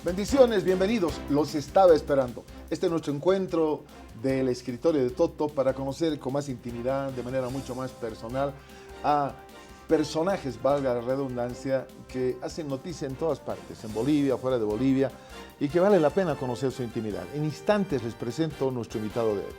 Bendiciones, bienvenidos. Los estaba esperando. Este es nuestro encuentro del escritorio de Toto para conocer con más intimidad, de manera mucho más personal, a personajes, valga la redundancia, que hacen noticia en todas partes, en Bolivia, fuera de Bolivia, y que vale la pena conocer su intimidad. En instantes les presento a nuestro invitado de hoy.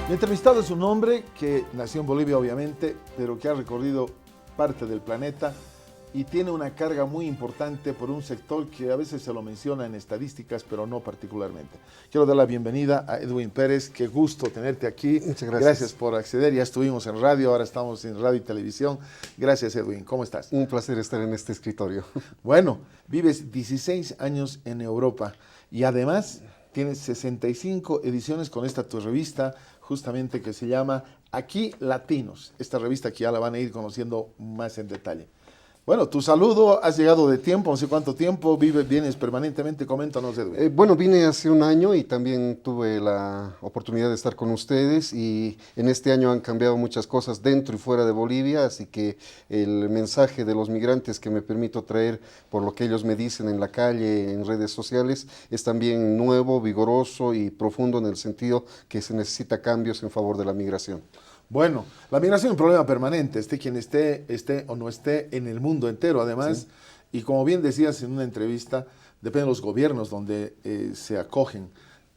Mi entrevistado es un hombre que nació en Bolivia, obviamente, pero que ha recorrido parte del planeta y tiene una carga muy importante por un sector que a veces se lo menciona en estadísticas, pero no particularmente. Quiero dar la bienvenida a Edwin Pérez. Qué gusto tenerte aquí. Muchas gracias. Gracias por acceder. Ya estuvimos en radio, ahora estamos en radio y televisión. Gracias, Edwin. ¿Cómo estás? Un placer estar en este escritorio. Bueno, vives 16 años en Europa y además tienes 65 ediciones con esta tu revista, justamente que se llama Aquí Latinos. Esta revista que ya la van a ir conociendo más en detalle. Bueno, tu saludo, has llegado de tiempo, no sé cuánto tiempo, vienes permanentemente, coméntanos, Edwin. Bueno, vine hace un año y también tuve la oportunidad de estar con ustedes y en este año han cambiado muchas cosas dentro y fuera de Bolivia, así que el mensaje de los migrantes que me permito traer por lo que ellos me dicen en la calle, en redes sociales, es también nuevo, vigoroso y profundo en el sentido que se necesita cambios en favor de la migración. Bueno, la migración es un problema permanente, esté quien esté o no esté en el mundo entero, además, sí. Y como bien decías en una entrevista, depende de los gobiernos donde se acogen.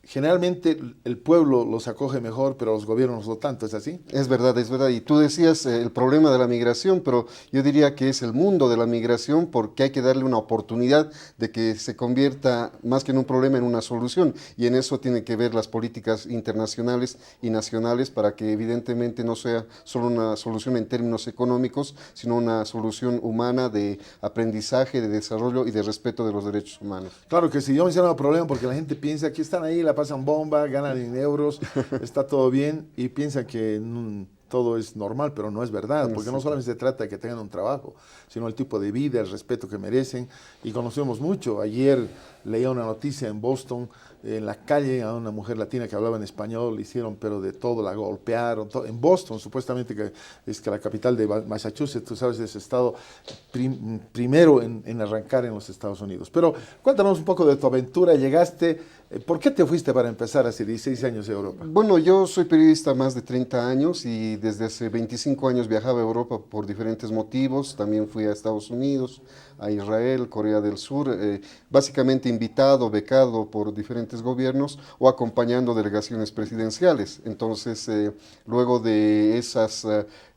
Generalmente el pueblo los acoge mejor, pero los gobiernos no tanto, ¿es así? Es verdad, es verdad. Y tú decías el problema de la migración, pero yo diría que es el mundo de la migración porque hay que darle una oportunidad de que se convierta más que en un problema en una solución. Y en eso tienen que ver las políticas internacionales y nacionales para que evidentemente no sea solo una solución en términos económicos, sino una solución humana de aprendizaje, de desarrollo y de respeto de los derechos humanos. Claro que sí, yo menciono el problema porque la gente piensa que están ahí, la pasan bomba, ganan en euros, está todo bien y piensan que todo es normal, pero no es verdad, porque no solamente se trata de que tengan un trabajo, sino el tipo de vida, el respeto que merecen, y conocemos mucho. Ayer leía una noticia en Boston, en la calle, a una mujer latina que hablaba en español, le hicieron pero de todo, la golpearon, todo. En Boston, supuestamente que es que la capital de Massachusetts, tú sabes, es estado primero en arrancar en los Estados Unidos. Pero cuéntanos un poco de tu aventura, llegaste, ¿por qué te fuiste para empezar hace 16 años a Europa? Bueno, yo soy periodista más de 30 años y desde hace 25 años viajaba a Europa por diferentes motivos, también fui a Estados Unidos, a Israel, Corea del Sur, básicamente invitado, becado por diferentes gobiernos o acompañando delegaciones presidenciales. Entonces, luego de esas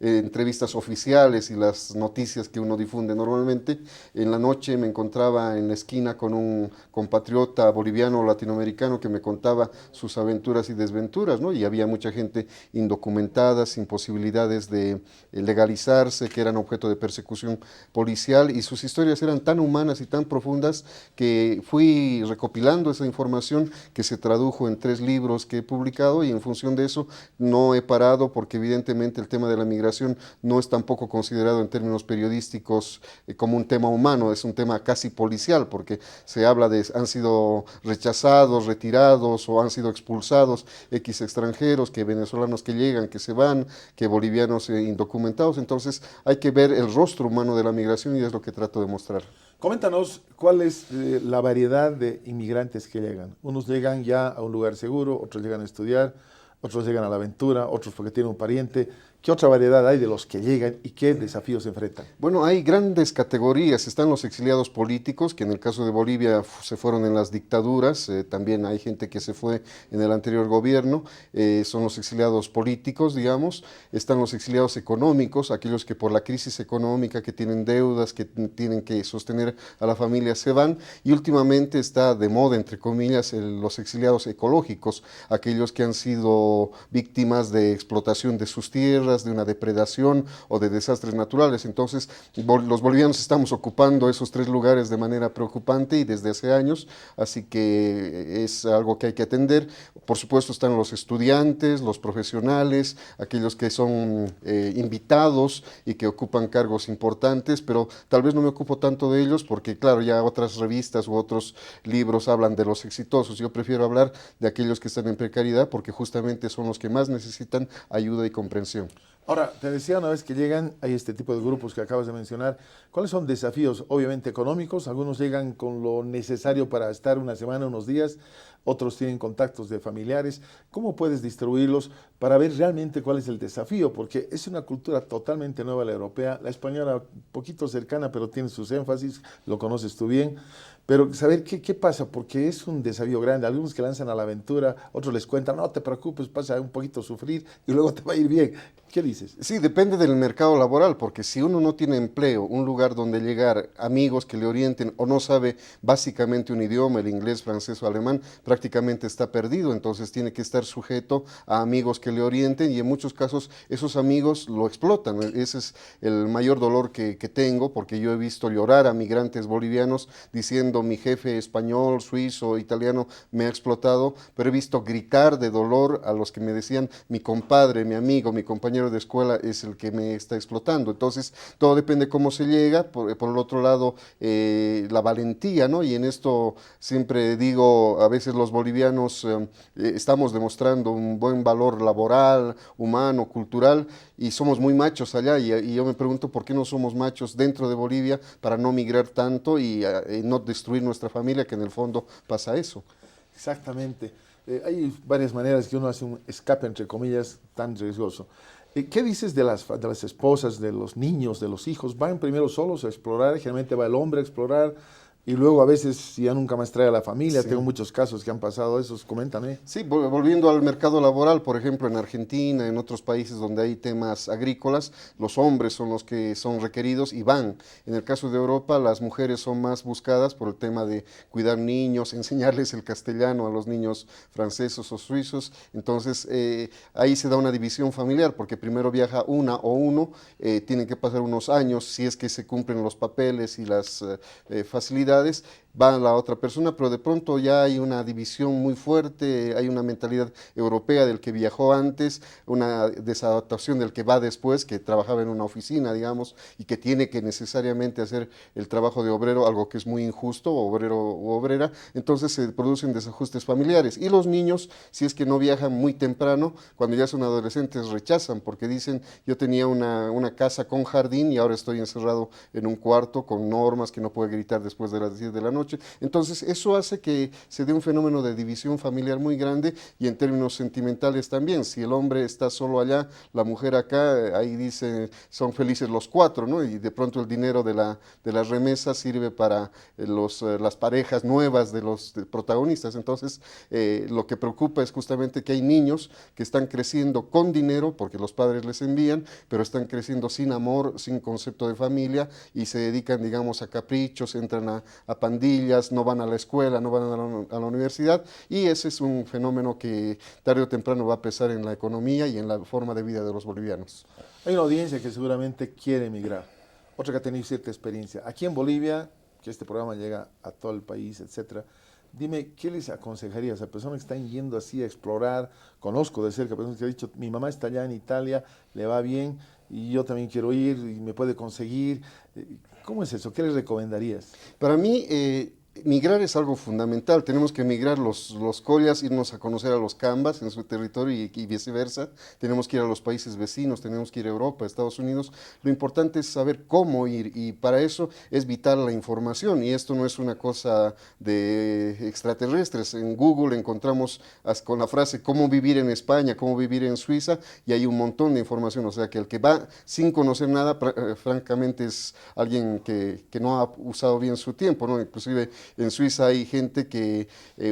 entrevistas oficiales y las noticias que uno difunde normalmente, en la noche me encontraba en la esquina con un compatriota boliviano latinoamericano que me contaba sus aventuras y desventuras, ¿no? Y había mucha gente indocumentada, sin posibilidades de legalizarse, que eran objeto de persecución policial y sus historias eran tan humanas y tan profundas que fui recopilando esa información que se tradujo en 3 libros que he publicado y en función de eso no he parado porque evidentemente el tema de la migración no es tampoco considerado en términos periodísticos como un tema humano, es un tema casi policial porque se habla de han sido rechazados, retirados o han sido expulsados X extranjeros, que venezolanos que llegan, que se van, que bolivianos indocumentados, entonces hay que ver el rostro humano de la migración y es lo que trato de mostrar. Coméntanos cuál es la variedad de inmigrantes que llegan. Unos llegan ya a un lugar seguro, otros llegan a estudiar, otros llegan a la aventura, otros porque tienen un pariente. ¿Qué otra variedad hay de los que llegan y qué desafíos se enfrentan? Bueno, hay grandes categorías. Están los exiliados políticos, que en el caso de Bolivia se fueron en las dictaduras. También hay gente que se fue en el anterior gobierno. Son los exiliados políticos, digamos. Están los exiliados económicos, aquellos que por la crisis económica, que tienen deudas, que tienen que sostener a la familia, se van. Y últimamente está de moda, entre comillas, los exiliados ecológicos, aquellos que han sido víctimas de explotación de sus tierras, amenazadas de una depredación o de desastres naturales. Entonces, los bolivianos estamos ocupando esos 3 lugares de manera preocupante y desde hace años, así que es algo que hay que atender. Por supuesto están los estudiantes, los profesionales, aquellos que son invitados y que ocupan cargos importantes, pero tal vez no me ocupo tanto de ellos porque, claro, ya otras revistas u otros libros hablan de los exitosos. Yo prefiero hablar de aquellos que están en precariedad porque justamente son los que más necesitan ayuda y comprensión. Ahora, te decía una vez que llegan, hay este tipo de grupos que acabas de mencionar. ¿Cuáles son desafíos? Obviamente económicos, algunos llegan con lo necesario para estar una semana, unos días, otros tienen contactos de familiares. ¿Cómo puedes distribuirlos para ver realmente cuál es el desafío? Porque es una cultura totalmente nueva la europea, la española un poquito cercana, pero tiene sus énfasis, lo conoces tú bien. Pero saber qué pasa, porque es un desafío grande. Algunos que lanzan a la aventura, otros les cuentan, no te preocupes, pasa un poquito a sufrir y luego te va a ir bien. ¿Qué dices? Sí, depende del mercado laboral, porque si uno no tiene empleo, un lugar donde llegar, amigos que le orienten o no sabe básicamente un idioma, el inglés, francés o alemán, prácticamente está perdido, entonces tiene que estar sujeto a amigos que le orienten y en muchos casos esos amigos lo explotan. Ese es el mayor dolor que tengo, porque yo he visto llorar a migrantes bolivianos diciendo mi jefe español, suizo, italiano me ha explotado, pero he visto gritar de dolor a los que me decían mi compadre, mi amigo, mi compañero de escuela es el que me está explotando. Entonces, todo depende cómo se llega. Por el otro lado, la valentía, ¿no? Y en esto siempre digo, a veces los bolivianos estamos demostrando un buen valor laboral, humano, cultural, y somos muy machos allá. Y yo me pregunto por qué no somos machos dentro de Bolivia para no migrar tanto y no destruir nuestra familia, que en el fondo pasa eso. Exactamente. Hay varias maneras que uno hace un escape, entre comillas, tan riesgoso. ¿Qué dices de las esposas, de los niños, de los hijos? ¿Van primero solos a explorar? Generalmente va el hombre a explorar y luego a veces ya nunca más trae a la familia. Sí. Tengo muchos casos que han pasado esos, coméntame. Sí, volviendo al mercado laboral, por ejemplo, en Argentina, en otros países donde hay temas agrícolas, los hombres son los que son requeridos y van. En el caso de Europa, las mujeres son más buscadas por el tema de cuidar niños, enseñarles el castellano a los niños franceses o suizos. Entonces, ahí se da una división familiar, porque primero viaja una o uno, tienen que pasar unos años si es que se cumplen los papeles y las facilidades, va la otra persona, pero de pronto ya hay una división muy fuerte, hay una mentalidad europea del que viajó antes, una desadaptación del que va después, que trabajaba en una oficina, digamos, y que tiene que necesariamente hacer el trabajo de obrero, algo que es muy injusto, obrero u obrera, entonces se producen desajustes familiares. Y los niños, si es que no viajan muy temprano, cuando ya son adolescentes, rechazan, porque dicen, yo tenía una casa con jardín y ahora estoy encerrado en un cuarto con normas que no puedo gritar después de las 10 de la noche. Entonces, eso hace que se dé un fenómeno de división familiar muy grande y en términos sentimentales también. Si el hombre está solo allá, la mujer acá, ahí dice, son felices los 4, ¿no? Y de pronto el dinero de la remesa sirve para las parejas nuevas de los protagonistas. Entonces, lo que preocupa es justamente que hay niños que están creciendo con dinero, porque los padres les envían, pero están creciendo sin amor, sin concepto de familia y se dedican, digamos, a caprichos, entran a pandillas, no van a la escuela, no van a la universidad, y ese es un fenómeno que tarde o temprano va a pesar en la economía y en la forma de vida de los bolivianos. Hay una audiencia que seguramente quiere emigrar, otra que ha tenido cierta experiencia. Aquí en Bolivia, que este programa llega a todo el país, etcétera, dime, ¿qué les aconsejarías a personas que están yendo así a explorar? Conozco de cerca personas que han dicho, mi mamá está allá en Italia, le va bien, y yo también quiero ir, y me puede conseguir. ¿Cómo es eso? ¿Qué les recomendarías? Para mí, migrar es algo fundamental. Tenemos que migrar los collas, irnos a conocer a los cambas en su territorio y viceversa. Tenemos que ir a los países vecinos, tenemos que ir a Europa, a Estados Unidos. Lo importante es saber cómo ir y para eso es vital la información. Y esto no es una cosa de extraterrestres. En Google encontramos con la frase cómo vivir en España, cómo vivir en Suiza y hay un montón de información. O sea que el que va sin conocer nada, francamente es alguien que no ha usado bien su tiempo, ¿no? Inclusive En Suiza hay gente que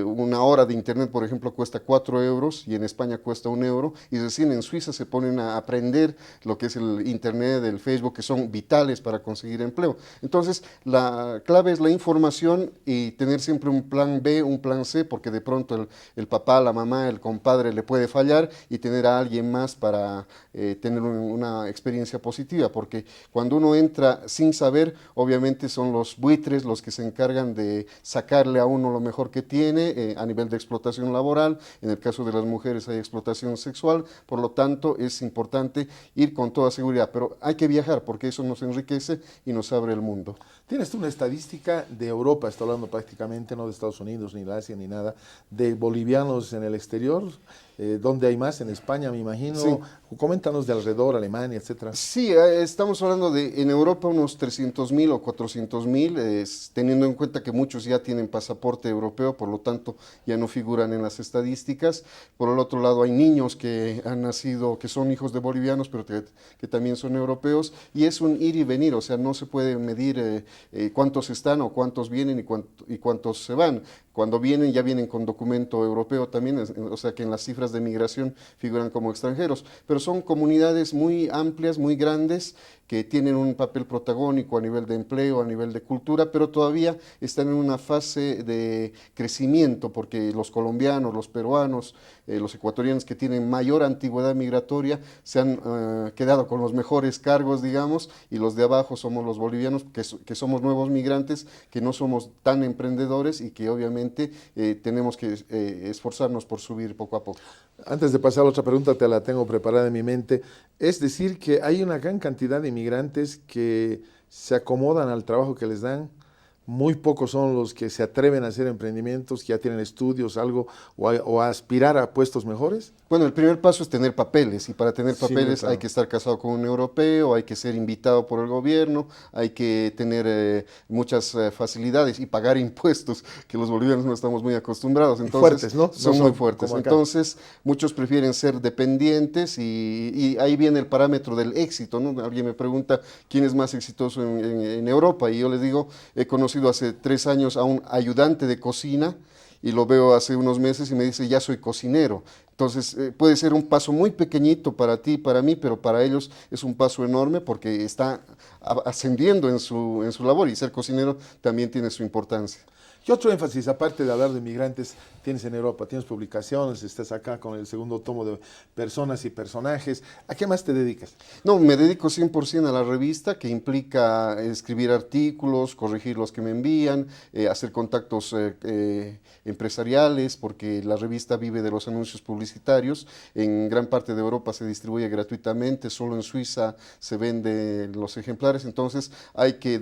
una hora de internet, por ejemplo, cuesta 4 euros y en España cuesta 1 euro, y recién en Suiza se ponen a aprender lo que es el internet, el Facebook, que son vitales para conseguir empleo. Entonces, la clave es la información y tener siempre un plan B, un plan C, porque de pronto el papá, la mamá, el compadre le puede fallar, y tener a alguien más para tener una experiencia positiva, porque cuando uno entra sin saber, obviamente son los buitres los que se encargan de sacarle a uno lo mejor que tiene a nivel de explotación laboral. En el caso de las mujeres hay explotación sexual, por lo tanto es importante ir con toda seguridad, pero hay que viajar porque eso nos enriquece y nos abre el mundo. ¿Tienes tú una estadística de Europa, estoy hablando prácticamente, no de Estados Unidos, ni de Asia, ni nada, de bolivianos en el exterior? ¿Dónde hay más? En España, me imagino. Sí. Coméntanos de alrededor, Alemania, etcétera. Sí, estamos hablando de en Europa unos 300.000 o 400.000, teniendo en cuenta que muchos ya tienen pasaporte europeo, por lo tanto ya no figuran en las estadísticas. Por el otro lado hay niños que han nacido, que son hijos de bolivianos, pero que también son europeos, y es un ir y venir, o sea, no se puede medir cuántos están o cuántos vienen y cuántos se van. Cuando vienen, ya vienen con documento europeo también, o sea que en las cifras de migración figuran como extranjeros, pero son comunidades muy amplias, muy grandes, que tienen un papel protagónico a nivel de empleo, a nivel de cultura, pero todavía están en una fase de crecimiento, porque los colombianos, los peruanos, los ecuatorianos que tienen mayor antigüedad migratoria se han quedado con los mejores cargos, digamos, y los de abajo somos los bolivianos, que somos nuevos migrantes, que no somos tan emprendedores y que obviamente tenemos que esforzarnos por subir poco a poco. Antes de pasar a otra pregunta, te la tengo preparada en mi mente. Es decir, que hay una gran cantidad de inmigrantes que se acomodan al trabajo que les dan. Muy pocos son los que se atreven a hacer emprendimientos, que ya tienen estudios, algo, o a aspirar a puestos mejores. Bueno, el primer paso es tener papeles, y para tener Sí, papeles claro. hay que estar casado con un europeo, hay que ser invitado por el gobierno, hay que tener muchas facilidades y pagar impuestos, que los bolivianos no estamos muy acostumbrados. Entonces, Fuertes, ¿no? son No muy son fuertes. como acá. Entonces, muchos prefieren ser dependientes, y ahí viene el parámetro del éxito, ¿no? Alguien me pregunta quién es más exitoso en Europa, y yo les digo, he conocido hace 3 años a un ayudante de cocina, y lo veo hace unos meses y me dice, ya soy cocinero. Entonces, puede ser un paso muy pequeñito para ti y para mí, pero para ellos es un paso enorme porque está ascendiendo en su labor, y ser cocinero también tiene su importancia. ¿Qué otro énfasis, aparte de hablar de migrantes, tienes en Europa? Tienes publicaciones, estás acá con el segundo tomo de Personas y Personajes. ¿A qué más te dedicas? No, me dedico 100% a la revista, que implica escribir artículos, corregir los que me envían, hacer contactos empresariales, porque la revista vive de los anuncios publicitarios. En gran parte de Europa se distribuye gratuitamente, solo en Suiza se venden los ejemplares, entonces hay que...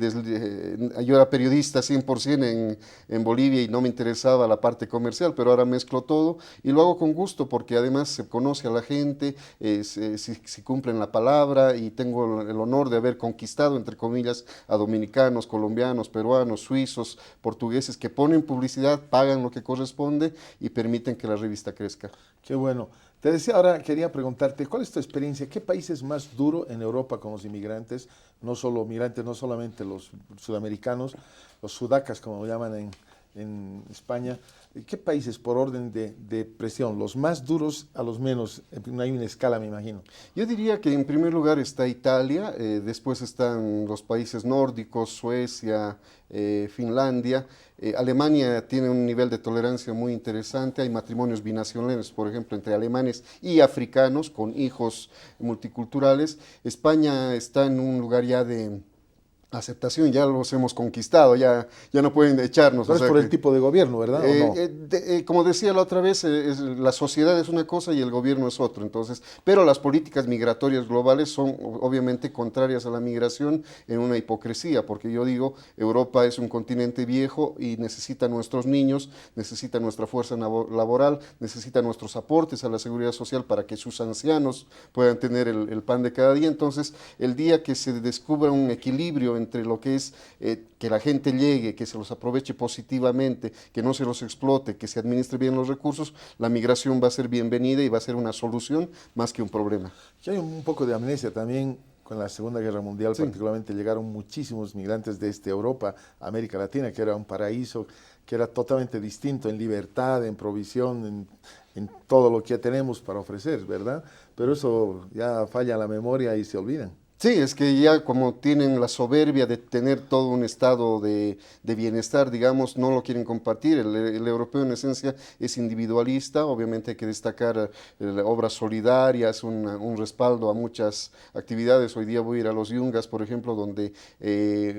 yo era periodista 100% en Bolivia y no me interesaba la parte comercial, pero ahora mezclo todo y lo hago con gusto, porque además se conoce a la gente, si cumplen la palabra, y tengo el honor de haber conquistado, entre comillas, a dominicanos, colombianos, peruanos, suizos, portugueses, que ponen publicidad, pagan lo que corresponde y permiten que la revista crezca. Qué bueno. Te decía, ahora quería preguntarte, ¿cuál es tu experiencia? ¿Qué país es más duro en Europa con los inmigrantes? No solo migrantes, no solamente los sudamericanos, los sudacas, como llaman en España. ¿Qué países por orden de presión? Los más duros a los menos. No hay una escala, me imagino. Yo diría que en primer lugar está Italia, después están los países nórdicos, Suecia, Finlandia. Alemania tiene un nivel de tolerancia muy interesante, hay matrimonios binacionales, por ejemplo, entre alemanes y africanos con hijos multiculturales. España está en un lugar ya de aceptación, ya los hemos conquistado, ya no pueden echarnos. No o es sea por el que, tipo de gobierno, ¿verdad? ¿O no? como decía la otra vez, la sociedad es una cosa y el gobierno es otro, entonces, pero las políticas migratorias globales son obviamente contrarias a la migración, en una hipocresía, porque yo digo, Europa es un continente viejo y necesita nuestros niños, necesita nuestra fuerza laboral, necesita nuestros aportes a la seguridad social para que sus ancianos puedan tener el pan de cada día. Entonces, el día que se descubra un equilibrio entre lo que es que la gente llegue, que se los aproveche positivamente, que no se los explote, que se administre bien los recursos, la migración va a ser bienvenida y va a ser una solución más que un problema. Aquí hay un poco de amnesia también con la Segunda Guerra Mundial, Sí. particularmente, llegaron muchísimos migrantes desde Europa, América Latina, que era un paraíso, que era totalmente distinto en libertad, en provisión, en todo lo que tenemos para ofrecer, ¿verdad? Pero eso ya falla la memoria y se olvidan. Sí, es que ya como tienen la soberbia de tener todo un estado de bienestar, digamos, no lo quieren compartir. El europeo en esencia es individualista, obviamente hay que destacar obras solidarias, un respaldo a muchas actividades. Hoy día voy a ir a los Yungas, por ejemplo, donde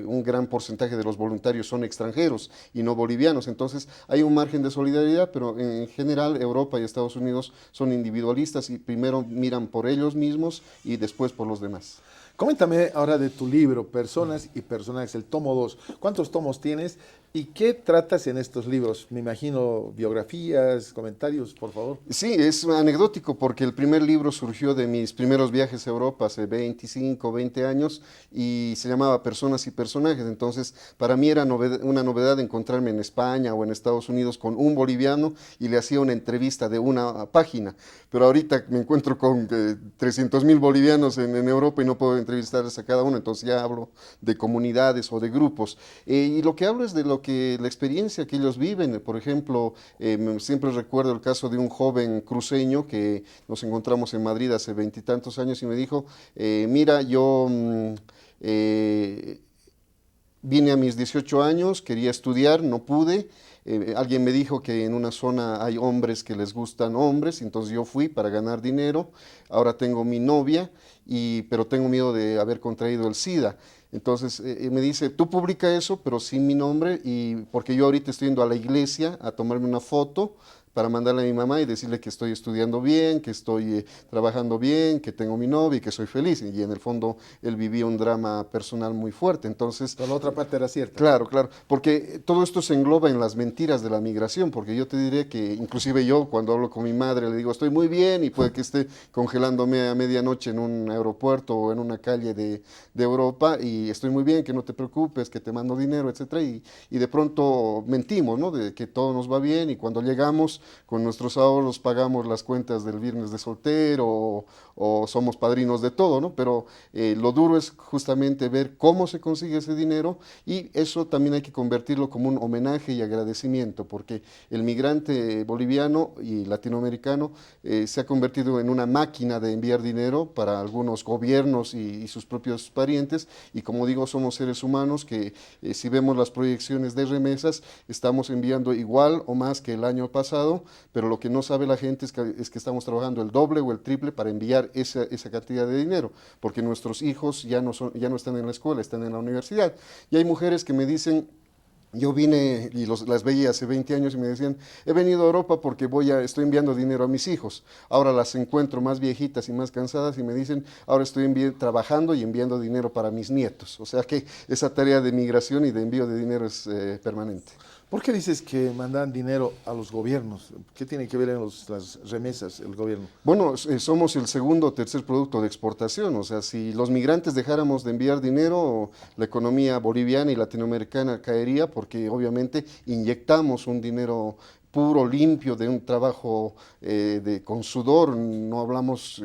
un gran porcentaje de los voluntarios son extranjeros y no bolivianos. Entonces hay un margen de solidaridad, pero en general Europa y Estados Unidos son individualistas y primero miran por ellos mismos y después por los demás. Coméntame ahora de tu libro, Personas y Personajes, el tomo 2. ¿Cuántos tomos tienes y qué tratas en estos libros? Me imagino biografías, comentarios, por favor. Sí, es anecdótico porque el primer libro surgió de mis primeros viajes a Europa hace 25, 20 años y se llamaba Personas y Personajes. Entonces, para mí era una novedad encontrarme en España o en Estados Unidos con un boliviano y le hacía una entrevista de una página. Pero ahorita me encuentro con 300.000 bolivianos en Europa y no puedo entrevistarles a cada uno, entonces ya hablo de comunidades o de grupos. Y lo que hablo es de la experiencia que ellos viven. Por ejemplo, siempre recuerdo el caso de un joven cruceño que nos encontramos en Madrid hace 20 y tantos años y me dijo, mira, yo vine a mis 18 años, quería estudiar, no pude. Alguien me dijo que en una zona hay hombres que les gustan hombres, entonces yo fui para ganar dinero. Ahora tengo mi novia, pero tengo miedo de haber contraído el SIDA. Entonces me dice, tú publica eso, pero sin mi nombre, y porque yo ahorita estoy yendo a la iglesia a tomarme una foto para mandarle a mi mamá y decirle que estoy estudiando bien, que estoy trabajando bien, que tengo mi novia y que soy feliz. Y en el fondo él vivía un drama personal muy fuerte. Entonces, Pero la otra parte era cierta. claro, claro, porque todo esto se engloba en las mentiras de la migración, porque yo te diré que inclusive yo cuando hablo con mi madre le digo estoy muy bien y puede que esté congelándome a medianoche en un aeropuerto o en una calle de Europa y estoy muy bien, que no te preocupes, que te mando dinero, etcétera, y de pronto mentimos, ¿no? De que todo nos va bien y cuando llegamos con nuestros ahorros pagamos las cuentas del viernes de soltero o somos padrinos de todo, ¿no? Pero lo duro es justamente ver cómo se consigue ese dinero y eso también hay que convertirlo como un homenaje y agradecimiento, porque el migrante boliviano y latinoamericano se ha convertido en una máquina de enviar dinero para algunos gobiernos y sus propios parientes y como digo, somos seres humanos que si vemos las proyecciones de remesas, estamos enviando igual o más que el año pasado, pero lo que no sabe la gente es que estamos trabajando el doble o el triple para enviar esa cantidad de dinero, porque nuestros hijos ya no están en la escuela, están en la universidad. Y hay mujeres que me dicen, yo vine y las veía hace 20 años y me decían, he venido a Europa porque estoy enviando dinero a mis hijos. Ahora las encuentro más viejitas y más cansadas y me dicen, ahora estoy trabajando y enviando dinero para mis nietos. O sea que esa tarea de migración y de envío de dinero es permanente. ¿Por qué dices que mandan dinero a los gobiernos? ¿Qué tiene que ver en las remesas el gobierno? Bueno, somos el segundo o tercer producto de exportación, o sea, si los migrantes dejáramos de enviar dinero, la economía boliviana y latinoamericana caería porque obviamente inyectamos un dinero puro, limpio, de un trabajo con sudor, no hablamos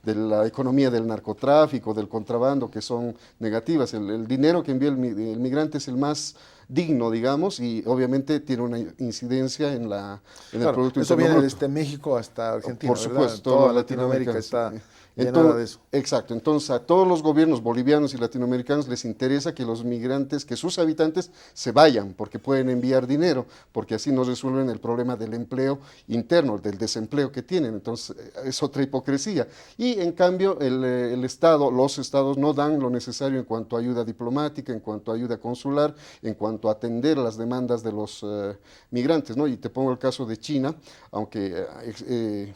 de la economía del narcotráfico, del contrabando, que son negativas. El dinero que envía el migrante es el más digno, digamos, y obviamente tiene una incidencia en el Producto eso Interno viene Bruto. desde México hasta Argentina, Por supuesto, toda Latinoamérica está llenada de eso. Exacto, entonces a todos los gobiernos bolivianos y latinoamericanos les interesa que los migrantes, que sus habitantes se vayan, porque pueden enviar dinero, porque así nos resuelven el problema del empleo interno, del desempleo que tienen, entonces es otra hipocresía. Y en cambio los estados no dan lo necesario en cuanto a ayuda diplomática, en cuanto a ayuda consular, en cuanto a atender las demandas de los migrantes, ¿no? Y te pongo el caso de China, aunque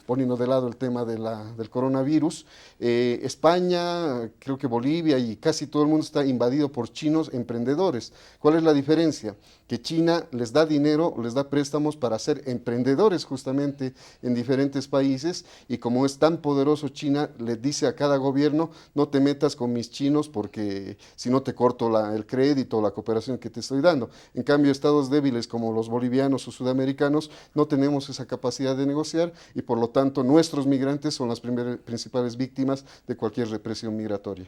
poniendo de lado el tema del coronavirus, España, creo que Bolivia y casi todo el mundo está invadido por chinos emprendedores. ¿Cuál es la diferencia? Que China les da dinero, les da préstamos para ser emprendedores justamente en diferentes países y como es tan poderoso China, le dice a cada gobierno, no te metas con mis chinos porque si no te corto el crédito o la cooperación que te estoy dando. En cambio, estados débiles como los bolivianos o sudamericanos no tenemos esa capacidad de negociar y por lo tanto nuestros migrantes son las principales víctimas de cualquier represión migratoria.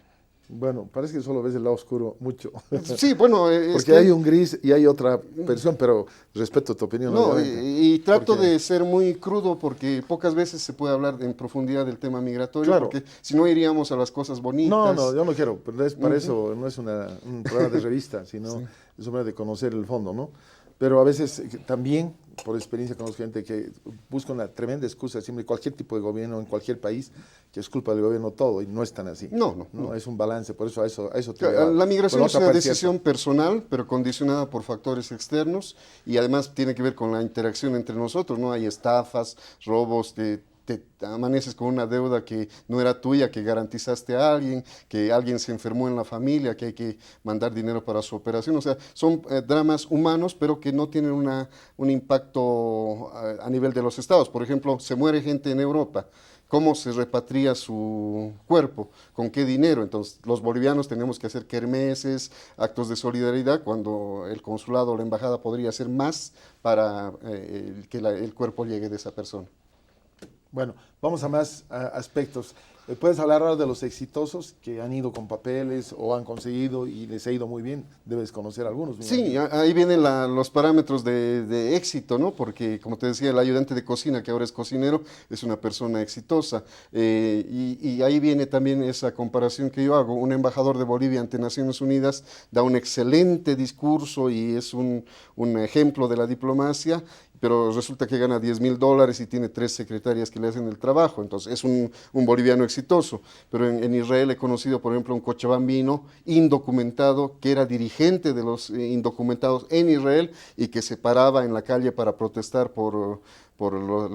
Bueno, parece que solo ves el lado oscuro mucho. Sí, bueno, Porque hay un gris y hay otra versión, pero respeto tu opinión, no, obviamente. y trato Porque, de ser muy crudo porque pocas veces se puede hablar en profundidad del tema migratorio, claro, porque si no iríamos a las cosas no, bonitas. yo no quiero, pero para Ujú. eso no es un programa de revista, sino Sí. es una de conocer el fondo, ¿no? Pero a veces también, por experiencia, conozco gente que busca una tremenda excusa siempre, cualquier tipo de gobierno, en cualquier país, que es culpa del gobierno todo, y no es tan así. No, no, No, no. es un balance, por eso a eso te he llevado. La Por migración la es otra una parte cierta. decisión personal, pero condicionada por factores externos y además tiene que ver con la interacción entre nosotros, ¿no? Hay estafas, robos, te amaneces con una deuda que no era tuya, que garantizaste a alguien, que alguien se enfermó en la familia, que hay que mandar dinero para su operación. O sea, son dramas humanos, pero que no tienen un impacto a nivel de los estados. Por ejemplo, se muere gente en Europa. ¿Cómo se repatria su cuerpo? ¿Con qué dinero? Entonces, los bolivianos tenemos que hacer kermeses, actos de solidaridad, cuando el consulado o la embajada podría hacer más para que el cuerpo llegue de esa persona. Bueno, vamos a más aspectos. ¿Puedes hablar ahora de los exitosos que han ido con papeles o han conseguido y les ha ido muy bien? Debes conocer algunos, me Sí, imagino. ahí vienen los parámetros de éxito, ¿no? Porque, como te decía, el ayudante de cocina, que ahora es cocinero, es una persona exitosa. Y ahí viene también esa comparación que yo hago. Un embajador de Bolivia ante Naciones Unidas da un excelente discurso y es un ejemplo de la diplomacia, pero resulta que gana $10.000 y tiene 3 secretarias que le hacen el trabajo. Entonces, es un boliviano exitoso. Pero en Israel he conocido, por ejemplo, un cochabambino indocumentado que era dirigente de los indocumentados en Israel y que se paraba en la calle para protestar por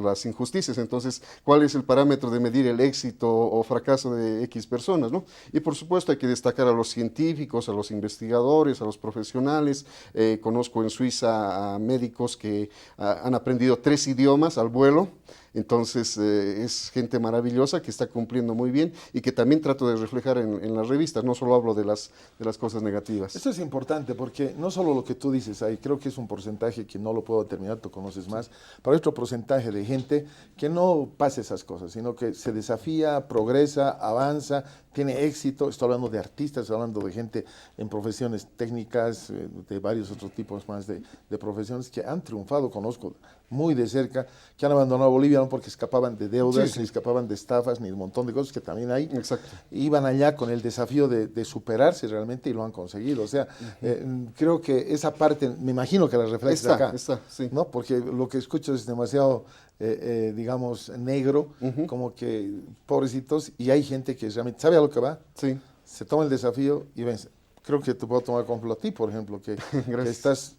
las injusticias. Entonces, ¿cuál es el parámetro de medir el éxito o fracaso de X personas, ¿no? Y por supuesto hay que destacar a los científicos, a los investigadores, a los profesionales. Conozco en Suiza a médicos que han aprendido 3 idiomas al vuelo. Entonces, es gente maravillosa que está cumpliendo muy bien y que también trato de reflejar en las revistas. No solo hablo de las cosas negativas. Esto es importante porque no solo lo que tú dices ahí, creo que es un porcentaje que no lo puedo determinar, tú conoces más, pero hay otro porcentaje de gente que no pasa esas cosas, sino que se desafía, progresa, avanza, tiene éxito. Estoy hablando de artistas, estoy hablando de gente en profesiones técnicas, de varios otros tipos más de profesiones que han triunfado, conozco muy de cerca, que han abandonado Bolivia no porque escapaban de Sí, deudas, sí, ni escapaban de estafas, ni de un montón de cosas que también hay. exacto. Iban allá con el desafío de superarse realmente y lo han conseguido. O sea, creo que esa parte, me imagino que la reflejas acá, Sí. ¿no? Porque lo que escucho es demasiado, digamos, negro, Ujú. como que pobrecitos, y hay gente que realmente sabe a lo que va, Sí, se toma el desafío y vence. Creo que te puedo tomar como ejemplo a ti, por ejemplo, que gracias. estás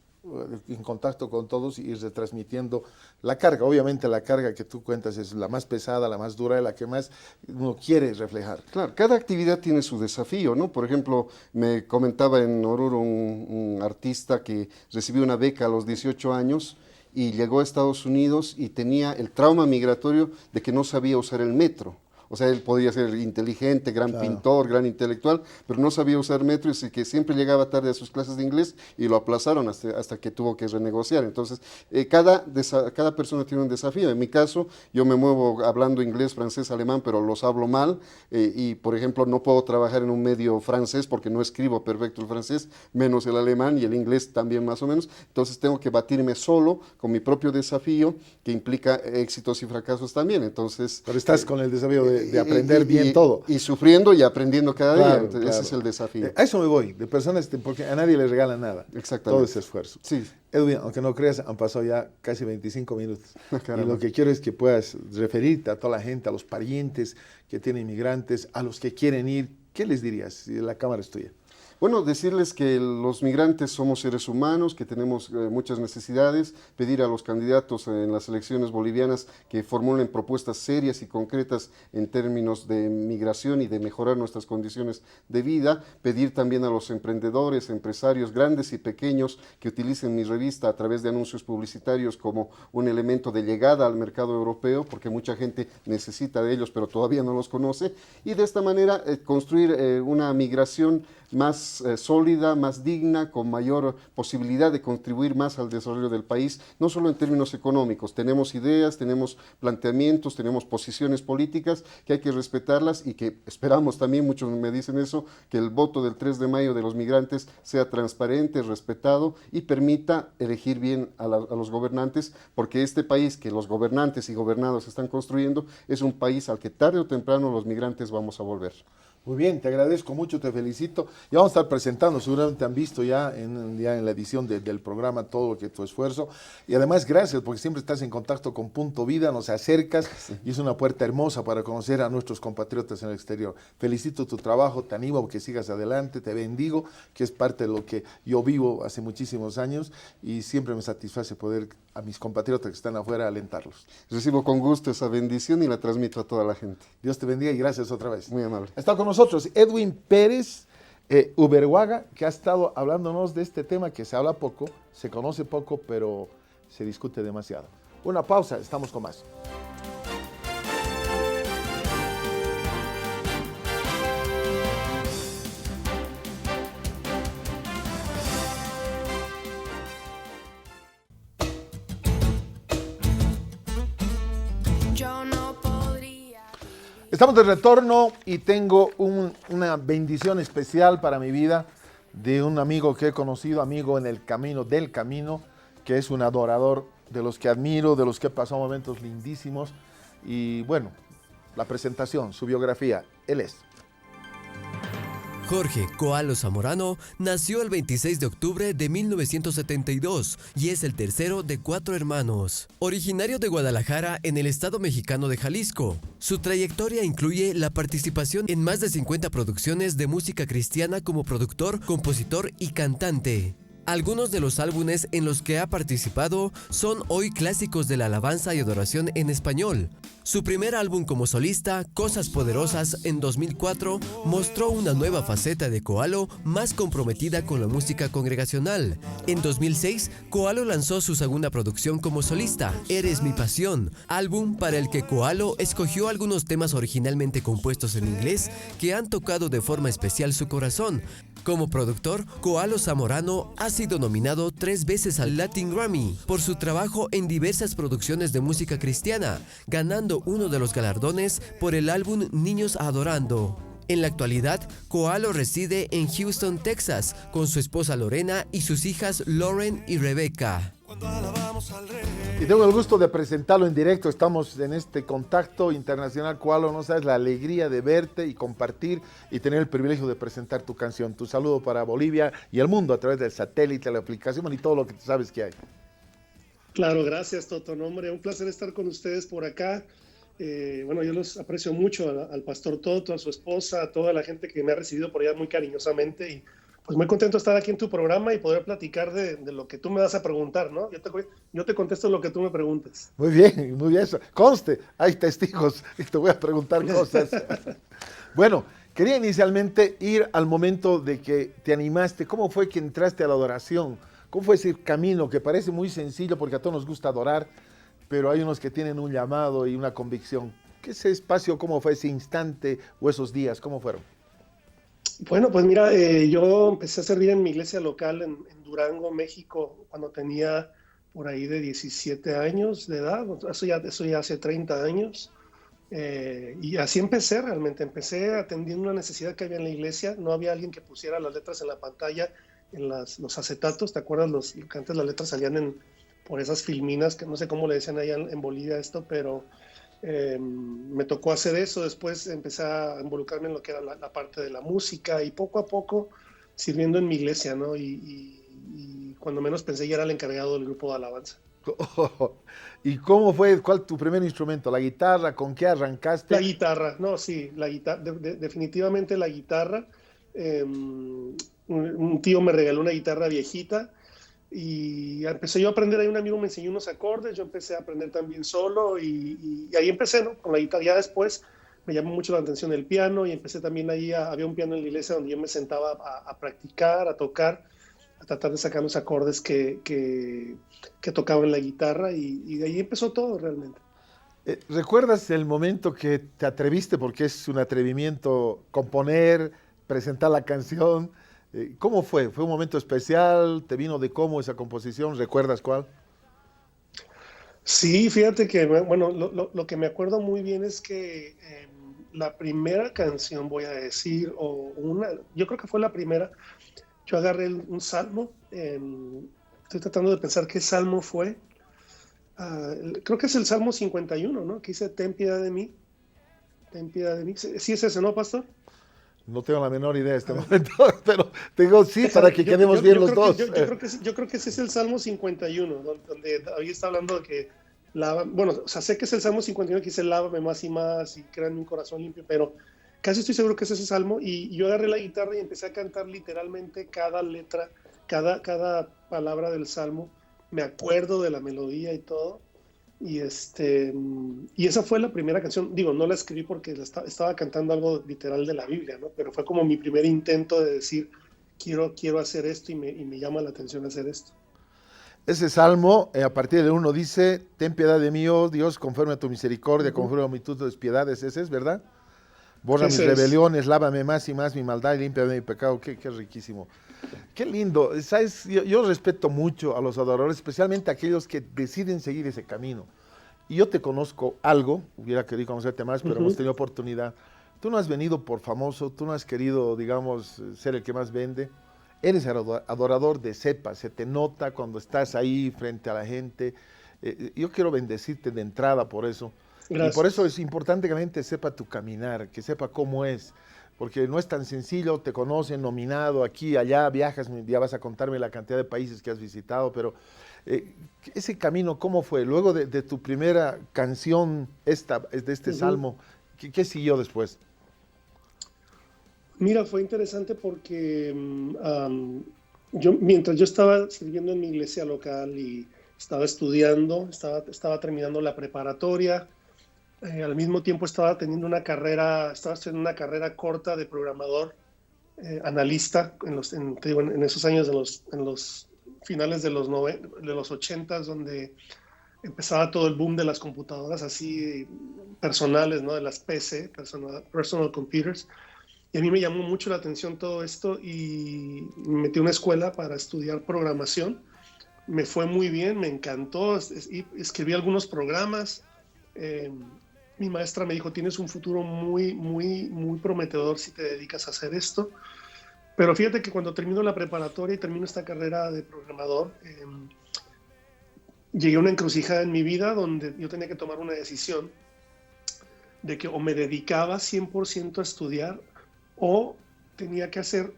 en contacto con todos y retransmitiendo la carga. Obviamente la carga que tú cuentas es la más pesada, la más dura, la que más uno quiere reflejar. Claro, cada actividad tiene su desafío, ¿no? Por ejemplo, me comentaba en Oruro un artista que recibió una beca a los 18 años y llegó a Estados Unidos y tenía el trauma migratorio de que no sabía usar el metro. O sea, él podía ser inteligente, gran Claro. pintor, gran intelectual, pero no sabía usar metro y que siempre llegaba tarde a sus clases de inglés y lo aplazaron hasta que tuvo que renegociar. Entonces, cada persona tiene un desafío. En mi caso, yo me muevo hablando inglés, francés, alemán, pero los hablo mal y, por ejemplo, no puedo trabajar en un medio francés porque no escribo perfecto el francés, menos el alemán y el inglés también más o menos. Entonces, tengo que batirme solo con mi propio desafío que implica éxitos y fracasos también. Entonces, Pero estás con el desafío de aprender bien todo. y sufriendo y aprendiendo cada día. Claro, Entonces, ese claro. es el desafío. A eso me voy, de personas, porque a nadie le regala nada, todo Exactamente. ese esfuerzo. Sí, Edwin, aunque no creas, han pasado ya casi 25 minutos. Y caramba. lo que quiero es que puedas referirte a toda la gente, a los parientes que tienen inmigrantes, a los que quieren ir. ¿Qué les dirías? Si la cámara es tuya. Bueno, decirles que los migrantes somos seres humanos, que tenemos muchas necesidades, pedir a los candidatos en las elecciones bolivianas que formulen propuestas serias y concretas en términos de migración y de mejorar nuestras condiciones de vida, pedir también a los emprendedores, empresarios grandes y pequeños que utilicen mi revista a través de anuncios publicitarios como un elemento de llegada al mercado europeo, porque mucha gente necesita de ellos, pero todavía no los conoce, y de esta manera construir una migración más más sólida, más digna, con mayor posibilidad de contribuir más al desarrollo del país, no solo en términos económicos. Tenemos ideas, tenemos planteamientos, tenemos posiciones políticas que hay que respetarlas y que esperamos también, muchos me dicen eso, que el voto del 3 de mayo de los migrantes sea transparente, respetado y permita elegir bien a los gobernantes, porque este país que los gobernantes y gobernados están construyendo es un país al que tarde o temprano los migrantes vamos a volver. Muy bien, te agradezco mucho, te felicito. Ya vamos a estar presentando, seguramente han visto ya en la edición del programa todo lo que tu esfuerzo. Y además, gracias, porque siempre estás en contacto con Punto Vida, nos acercas y es una puerta hermosa para conocer a nuestros compatriotas en el exterior. Felicito tu trabajo, te animo a que sigas adelante, te bendigo, que es parte de lo que yo vivo hace muchísimos años y siempre me satisface poder a mis compatriotas que están afuera alentarlos. Recibo con gusto esa bendición y la transmito a toda la gente. Dios te bendiga y gracias otra vez. Muy amable. Está con nosotros Edwin Pérez Uberhuaga, que ha estado hablándonos de este tema que se habla poco, se conoce poco, pero se discute demasiado. Una pausa, estamos con más. Estamos de retorno y tengo una bendición especial para mi vida de un amigo que he conocido, amigo en el camino del camino, que es un adorador de los que admiro, de los que he pasado momentos lindísimos. Y bueno, la presentación, su biografía, él es Jorge Coalo Zamorano nació el 26 de octubre de 1972 y es el tercero de 4 hermanos. Originario de Guadalajara, en el estado mexicano de Jalisco. Su trayectoria incluye la participación en más de 50 producciones de música cristiana como productor, compositor y cantante. Algunos de los álbumes en los que ha participado son hoy clásicos de la alabanza y adoración en español. Su primer álbum como solista, Cosas Poderosas, en 2004, mostró una nueva faceta de Coalo más comprometida con la música congregacional. En 2006, Coalo lanzó su segunda producción como solista, Eres mi pasión, álbum para el que Coalo escogió algunos temas originalmente compuestos en inglés que han tocado de forma especial su corazón. Como productor, Coalo Zamorano ha sido nominado 3 veces al Latin Grammy por su trabajo en diversas producciones de música cristiana, ganando uno de los galardones por el álbum Niños Adorando. En la actualidad, Coalo reside en Houston, Texas, con su esposa Lorena y sus hijas Lauren y Rebecca. Y tengo el gusto de presentarlo en directo. Estamos en este contacto internacional. Coalo, no sabes la alegría de verte y compartir y tener el privilegio de presentar tu canción. Tu saludo para Bolivia y el mundo a través del satélite, la aplicación y todo lo que tú sabes que hay. Claro, gracias, Toto. No, hombre, un placer estar con ustedes por acá. Bueno, yo los aprecio mucho al pastor Toto, a su esposa, a toda la gente que me ha recibido por allá muy cariñosamente y pues muy contento de estar aquí en tu programa y poder platicar de lo que tú me vas a preguntar, ¿no? Yo te contesto lo que tú me preguntes. Muy bien, eso. Conste, hay testigos y te voy a preguntar cosas. Bueno, quería inicialmente ir al momento de que te animaste. ¿Cómo fue que entraste a la adoración? ¿Cómo fue ese camino que parece muy sencillo porque a todos nos gusta adorar, pero hay unos que tienen un llamado y una convicción? ¿Qué ese espacio, cómo fue ese instante o esos días, cómo fueron? Bueno, pues mira, yo empecé a servir en mi iglesia local en Durango, México, cuando tenía por ahí de 17 años de edad, eso ya hace 30 años, y así empecé realmente, empecé atendiendo una necesidad que había en la iglesia, no había alguien que pusiera las letras en la pantalla, en los acetatos, ¿te acuerdas? Que antes las letras salían por esas filminas, que no sé cómo le decían allá en Bolivia esto, pero me tocó hacer eso. Después empecé a involucrarme en lo que era la parte de la música y poco a poco sirviendo en mi iglesia, ¿no? Y cuando menos pensé ya era el encargado del grupo de alabanza. ¿Y cómo fue? ¿Cuál tu primer instrumento? ¿La guitarra? ¿Con qué arrancaste? La guitarra, no, sí, la guitarra, definitivamente la guitarra. Un tío me regaló una guitarra viejita y empecé yo a aprender. Ahí un amigo me enseñó unos acordes, yo empecé a aprender también solo y ahí empecé, ¿no? Con la guitarra. Ya después me llamó mucho la atención el piano y empecé también ahí, había un piano en la iglesia donde yo me sentaba a practicar, a tocar, a tratar de sacar los acordes que tocaba en la guitarra y de ahí empezó todo realmente. ¿Recuerdas el momento que te atreviste, porque es un atrevimiento componer, presentar la canción, ¿Cómo fue? ¿Fue un momento especial? ¿Te vino de cómo esa composición? ¿Recuerdas cuál? Sí, fíjate que, bueno, lo que me acuerdo muy bien es que la primera canción, voy a decir, yo creo que fue la primera, yo agarré un salmo, estoy tratando de pensar qué salmo fue. Creo que es el Salmo 51, ¿no? Que dice, ten piedad de mí, ten piedad de mí. Sí es ese, ¿no, pastor? No tengo la menor idea en este A ver, momento, pero te digo sí para que quedemos bien los dos. yo creo que ese es el Salmo 51, donde David está hablando de que bueno, o sea, sé que es el Salmo 51 que dice, lávame más y más y crea en un corazón limpio, pero casi estoy seguro que es ese Salmo, y yo agarré la guitarra y empecé a cantar literalmente cada letra, cada palabra del Salmo, me acuerdo de la melodía y todo. Y esa fue la primera canción. Digo, no la escribí porque estaba cantando algo literal de la Biblia, ¿no? Pero fue como mi primer intento de decir, quiero hacer esto, y me llama la atención hacer esto. Ese salmo, a partir del uno dice, ten piedad de mí, oh Dios, conforme a tu misericordia, Ujú. conforme a mi tus despiedades. Ese es, ¿verdad? Borra mis Ese es. rebeliones, lávame más y más mi maldad y límpiame de mi pecado. Qué riquísimo. Qué lindo. ¿Sabes? Yo respeto mucho a los adoradores, especialmente a aquellos que deciden seguir ese camino. Y yo te conozco algo, hubiera querido conocerte más, pero hemos Ujú. tenido oportunidad. Tú no has venido por famoso, tú no has querido, digamos, ser el que más vende. Eres adorador de cepa, se te nota cuando estás ahí frente a la gente. Yo quiero bendecirte de entrada por eso. Y por eso Gracias. es importante que la gente sepa tu caminar, que sepa cómo es, porque no es tan sencillo, te conocen nominado aquí, allá, viajas, ya vas a contarme la cantidad de países que has visitado, pero eh, ese camino, ¿cómo fue? Luego de tu primera canción, de este Ujú. salmo, ¿qué siguió después? Mira, fue interesante porque mientras yo estaba sirviendo en mi iglesia local y estaba estudiando, estaba terminando la preparatoria, al mismo tiempo estaba haciendo una carrera corta de programador, analista, te digo, en esos años en los finales de los 80, donde empezaba todo el boom de las computadoras así personales, ¿no? De las PC, personal computers. Y a mí me llamó mucho la atención todo esto y me metí a una escuela para estudiar programación. Me fue muy bien, me encantó, y escribí algunos programas. Eh, Mi maestra me dijo, tienes un futuro muy, muy, muy prometedor si te dedicas a hacer esto. Pero fíjate que cuando termino la preparatoria y termino esta carrera de programador, llegué a una encrucijada en mi vida donde yo tenía que tomar una decisión de que o me dedicaba 100% a estudiar o tenía que hacer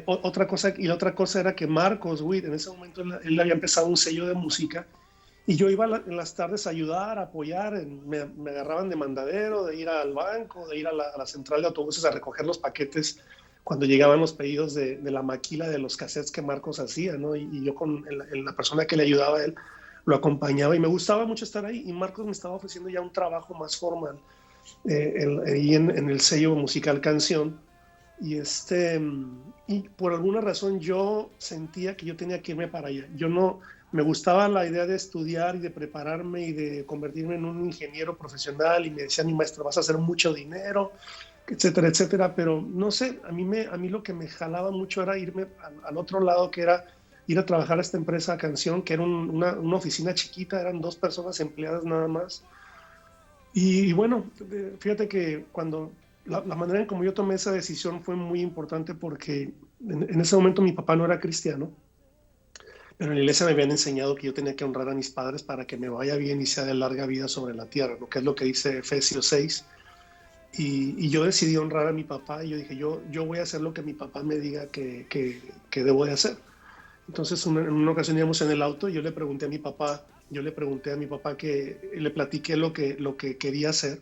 otra cosa. Y la otra cosa era que Marcos Witt, en ese momento él había empezado un sello de música, y yo iba en las tardes a ayudar, a apoyar, me agarraban de mandadero, de ir al banco, de ir a la central de autobuses a recoger los paquetes cuando llegaban los pedidos de la maquila de los cassettes que Marcos hacía, ¿no? Y yo con la persona que le ayudaba a él lo acompañaba, y me gustaba mucho estar ahí, y Marcos me estaba ofreciendo ya un trabajo más formal, ahí en el sello musical Canción. Y por alguna razón yo sentía que yo tenía que irme para allá. Yo no, Me gustaba la idea de estudiar y de prepararme y de convertirme en un ingeniero profesional, y me decía mi maestro, vas a hacer mucho dinero, etcétera, etcétera, pero no sé, a mí lo que me jalaba mucho era irme al otro lado, que era ir a trabajar a esta empresa Canción, que era una oficina chiquita, eran 2 personas empleadas nada más. Y bueno, fíjate que cuando la manera en como yo tomé esa decisión fue muy importante, porque en ese momento mi papá no era cristiano, pero en la iglesia me habían enseñado que yo tenía que honrar a mis padres para que me vaya bien y sea de larga vida sobre la tierra, lo que es lo que dice Efesios 6. Y yo decidí honrar a mi papá, y yo dije, yo voy a hacer lo que mi papá me diga que debo de hacer. Entonces, en una ocasión íbamos en el auto y yo le pregunté a mi papá, que le platiqué lo que quería hacer,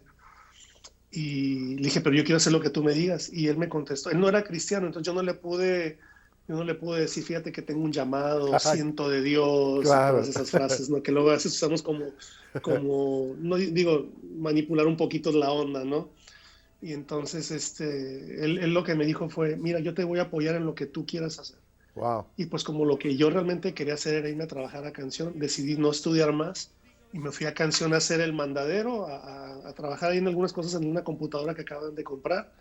y le dije, pero yo quiero hacer lo que tú me digas. Y él me contestó, él no era cristiano, entonces yo no le pude decir, fíjate que tengo un llamado, siento de Dios y todas Claro. esas frases, ¿no? Que luego a veces usamos como, no digo, manipular un poquito la onda, ¿no? Y entonces él lo que me dijo fue, mira, yo te voy a apoyar en lo que tú quieras hacer. Wow. Y pues como lo que yo realmente quería hacer era irme a trabajar a Canción, decidí no estudiar más y me fui a Canción a hacer el mandadero, a trabajar ahí en algunas cosas en una computadora que acaban de comprar.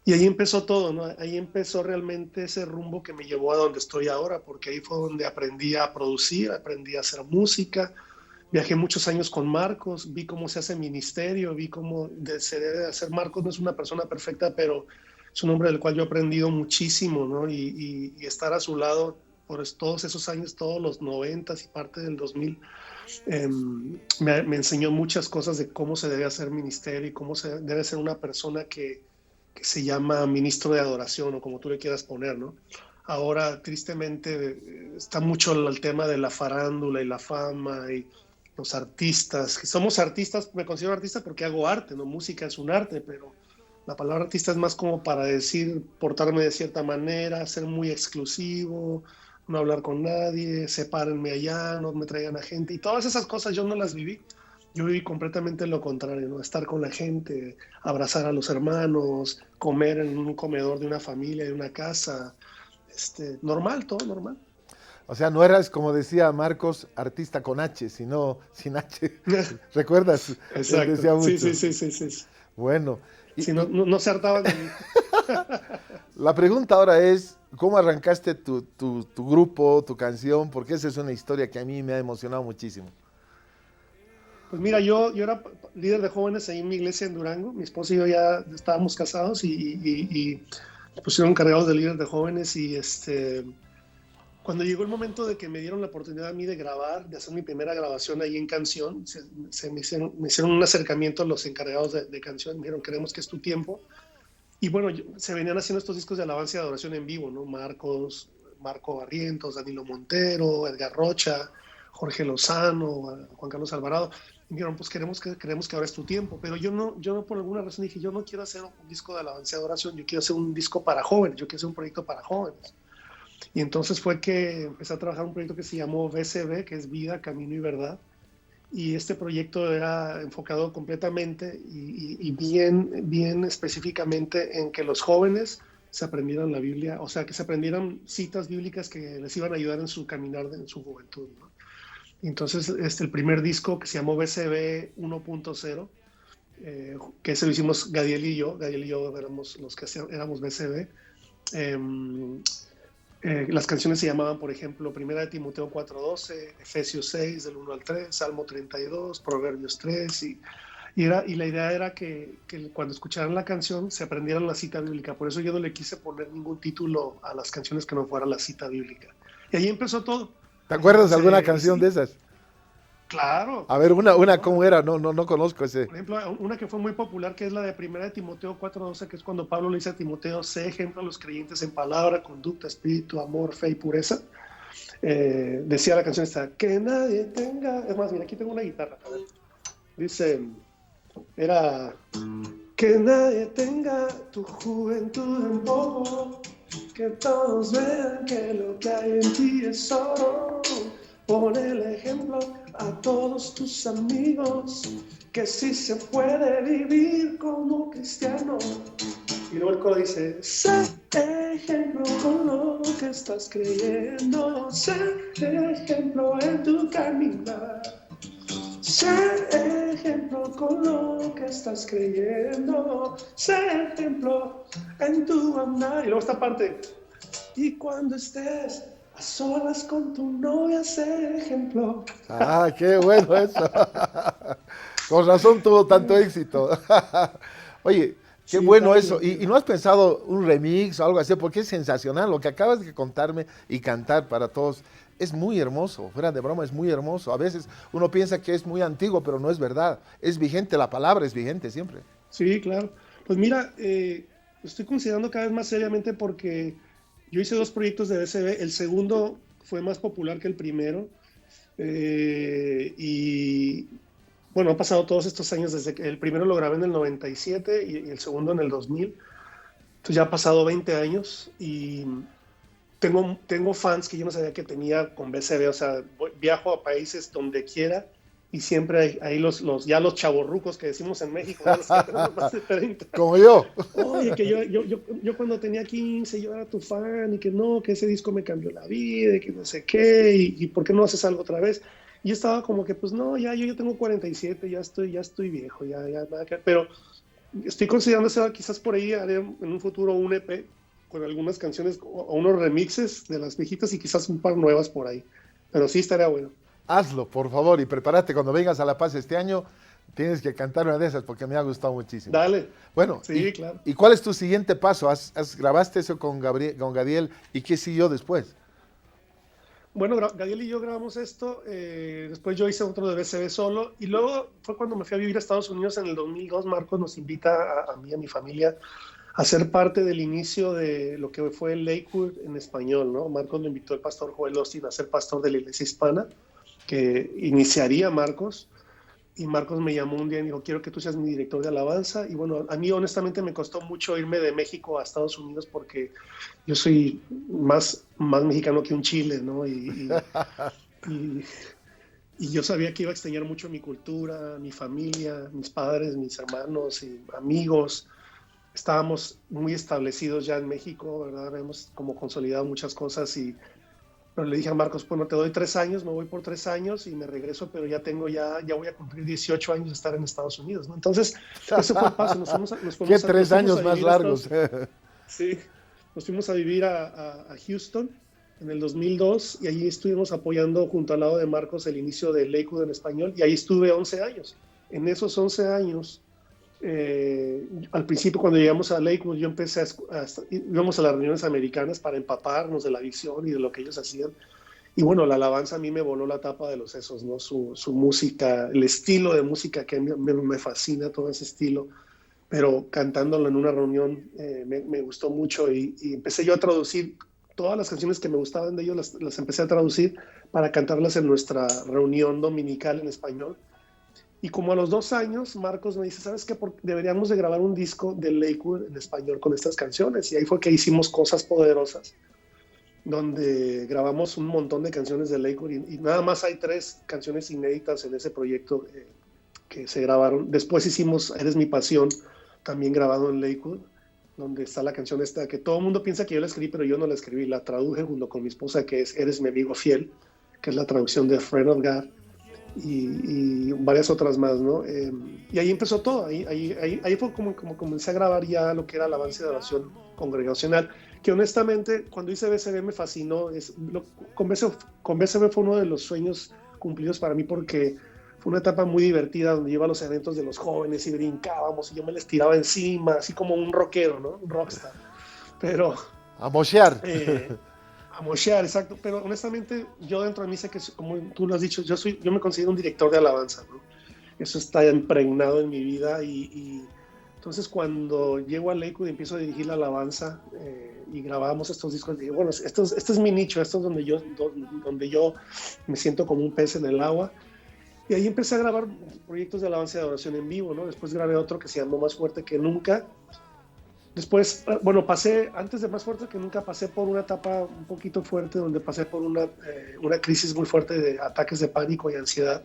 Y ahí empezó todo, ¿no? Ahí empezó realmente ese rumbo que me llevó a donde estoy ahora, porque ahí fue donde aprendí a producir, aprendí a hacer música. Viajé muchos años con Marcos, vi cómo se hace ministerio, vi cómo se debe hacer. Marcos no es una persona perfecta, pero es un hombre del cual yo he aprendido muchísimo, ¿no? Y estar a su lado por todos esos años, todos los 90s y parte del 2000, me enseñó muchas cosas de cómo se debe hacer ministerio y cómo se debe ser una persona que se llama ministro de adoración o como tú le quieras poner, ¿no? Ahora, tristemente, está mucho el tema de la farándula y la fama y los artistas, que somos artistas, me considero artista porque hago arte, ¿no? Música es un arte, pero la palabra artista es más como para decir, portarme de cierta manera, ser muy exclusivo, no hablar con nadie, sepárenme allá, no me traigan a gente, y todas esas cosas yo no las viví. Yo viví completamente lo contrario, ¿no? Estar con la gente, abrazar a los hermanos, comer en un comedor de una familia, de una casa, normal, todo normal. O sea, no eras, como decía Marcos, artista con H, sino sin H. ¿Recuerdas? Él decía Exacto, mucho. sí. Bueno. Si no se hartaban de mí. La pregunta ahora es, ¿cómo arrancaste tu grupo, tu canción? Porque esa es una historia que a mí me ha emocionado muchísimo. Pues mira, yo era líder de jóvenes ahí en mi iglesia en Durango. Mi esposa y yo ya estábamos casados y me pusieron encargados de líder de jóvenes. Y cuando llegó el momento de que me dieron la oportunidad a mí de grabar, de hacer mi primera grabación ahí en canción, me hicieron un acercamiento a los encargados de canción. Me dijeron, queremos que es tu tiempo. Y bueno, se venían haciendo estos discos de alabanza y adoración en vivo, ¿no? Marco Barrientos, Danilo Montero, Edgar Rocha, Jorge Lozano, Juan Carlos Alvarado. Y me dijeron, pues queremos que ahora es tu tiempo. Pero yo no por alguna razón dije, yo no quiero hacer un disco de alabanza y adoración, yo quiero hacer un disco para jóvenes, yo quiero hacer un proyecto para jóvenes. Y entonces fue que empecé a trabajar un proyecto que se llamó VCB, que es Vida, Camino y Verdad. Y este proyecto era enfocado completamente y bien específicamente en que los jóvenes se aprendieran la Biblia, o sea, que se aprendieran citas bíblicas que les iban a ayudar en su caminar, en su juventud, ¿no? Entonces, el primer disco que se llamó BCB 1.0, que ese lo hicimos Gadiel y yo éramos los que éramos BCB. Las canciones se llamaban, por ejemplo, Primera de Timoteo 4:12, Efesios 6, del 1 al 3, Salmo 32, Proverbios 3, y la idea era que cuando escucharan la canción se aprendieran la cita bíblica. Por eso yo no le quise poner ningún título a las canciones que no fuera la cita bíblica. Y ahí empezó todo. ¿Te acuerdas de alguna canción de esas? Claro. A ver, una ¿cómo era? No conozco ese. Por ejemplo, una que fue muy popular, que es la de Primera de Timoteo 4:12, que es cuando Pablo le dice a Timoteo, sé ejemplo a los creyentes en palabra, conducta, espíritu, amor, fe y pureza. Decía la canción esta, que nadie tenga... Es más, mira, aquí tengo una guitarra. A ver. Dice, era... Que nadie tenga tu juventud en poco, que todos vean que lo que hay en ti es oro. Pon el ejemplo a todos tus amigos, que sí se puede vivir como cristiano. Y luego el coro dice, sé ejemplo con lo que estás creyendo, sé ejemplo en tu caminar, sé ejemplo con lo que estás creyendo, sé ejemplo en tu andar. Y luego esta parte, y cuando estés a solas con tu novia, sé ejemplo. Ah, qué bueno eso. Con razón tuvo tanto éxito. Oye, qué Sí, bueno está eso. ¿Y no has pensado un remix o algo así? Porque es sensacional. Lo que acabas de contarme y cantar para todos es muy hermoso. Fuera de broma, es muy hermoso. A veces uno piensa que es muy antiguo, pero no es verdad. Es vigente, la palabra es vigente siempre. Sí, claro. Pues mira, estoy considerando cada vez más seriamente porque yo hice 2 proyectos de BCB. El segundo fue más popular que el primero. Y bueno, han pasado todos estos años desde que el primero lo grabé en el 97 y el segundo en el 2000. Entonces ya ha pasado 20 años y tengo fans que yo no sabía que tenía con BCB. O sea, viajo a países donde quiera y siempre hay los chavorrucos que decimos en México, ¿no? Los que tenemos más de 30. Como yo. Oye, que yo cuando tenía 15 yo era tu fan y que no, que ese disco me cambió la vida y que no sé qué, y ¿por qué no haces algo otra vez? Y yo estaba como que, pues no, ya yo tengo 47, ya estoy viejo, ya nada que... Pero estoy considerando hacer quizás por ahí, haré en un futuro un EP con algunas canciones o unos remixes de las viejitas y quizás un par nuevas por ahí. Pero sí estaría bueno. Hazlo, por favor, y prepárate cuando vengas a La Paz este año. Tienes que cantar una de esas porque me ha gustado muchísimo. Dale. Bueno, sí, claro. ¿Y cuál es tu siguiente paso? ¿Grabaste eso con Gadiel y qué siguió después? Bueno, Gadiel y yo grabamos esto, después yo hice otro de BCB solo, y luego fue cuando me fui a vivir a Estados Unidos en el 2002. Marcos nos invita a mí y a mi familia a ser parte del inicio de lo que fue Lakewood en español, ¿no? Marcos me invitó el pastor Joel Austin a ser pastor de la iglesia hispana, que iniciaría Marcos, y Marcos me llamó un día y me dijo, quiero que tú seas mi director de alabanza. Y bueno, a mí honestamente me costó mucho irme de México a Estados Unidos porque yo soy más mexicano que un chile, ¿no? Y yo sabía que iba a extrañar mucho mi cultura, mi familia, mis padres, mis hermanos y amigos. Estábamos muy establecidos ya en México, ¿verdad? Habíamos como consolidado muchas cosas pero le dije a Marcos, bueno, te doy 3 años, me voy por 3 años y me regreso, pero ya voy a cumplir 18 años de estar en Estados Unidos, ¿no? Entonces, ese fue el paso. ¿Qué 3 años más largos? Sí, nos fuimos a vivir a Houston en el 2002 y allí estuvimos apoyando junto al lado de Marcos el inicio de Lakewood en español, y ahí estuve 11 años. En esos 11 años, al principio cuando llegamos a Lakewood, yo empecé íbamos a las reuniones americanas para empaparnos de la visión y de lo que ellos hacían, y bueno, la alabanza a mí me voló la tapa de los sesos, ¿no? Su música, el estilo de música que me fascina, todo ese estilo, pero cantándolo en una reunión me gustó mucho, y empecé yo a traducir todas las canciones que me gustaban de ellos, las empecé a traducir para cantarlas en nuestra reunión dominical en español. Y como a los 2 años, Marcos me dice, ¿sabes qué? Deberíamos de grabar un disco de Lakewood en español con estas canciones. Y ahí fue que hicimos Cosas Poderosas, donde grabamos un montón de canciones de Lakewood. Y nada más hay 3 canciones inéditas en ese proyecto que se grabaron. Después hicimos Eres mi pasión, también grabado en Lakewood, donde está la canción esta, que todo el mundo piensa que yo la escribí, pero yo no la escribí. La traduje junto con mi esposa, que es Eres mi amigo fiel, que es la traducción de Friend of God. Y varias otras más, ¿no? Y ahí empezó todo, ahí fue como comencé a grabar ya lo que era alabanza y adoración congregacional, que honestamente cuando hice BCB me fascinó. Con BCB fue uno de los sueños cumplidos para mí, porque fue una etapa muy divertida donde iba a los eventos de los jóvenes y brincábamos y yo me les tiraba encima, así como un rockero, ¿no? Un rockstar. Pero... A mochear. A mochear, exacto, pero honestamente yo dentro de mí sé que, como tú lo has dicho, yo me considero un director de alabanza, ¿no? Eso está impregnado en mi vida, y entonces cuando llego a Lakewood y empiezo a dirigir la alabanza y grabamos estos discos, dije, bueno, este es mi nicho, esto es donde yo me siento como un pez en el agua, y ahí empecé a grabar proyectos de alabanza y de adoración en vivo, ¿no? Después grabé otro que se llamó Más Fuerte que Nunca. Después, bueno, antes de Más Fuerte que Nunca, pasé por una etapa un poquito fuerte, donde pasé por una crisis muy fuerte de ataques de pánico y ansiedad.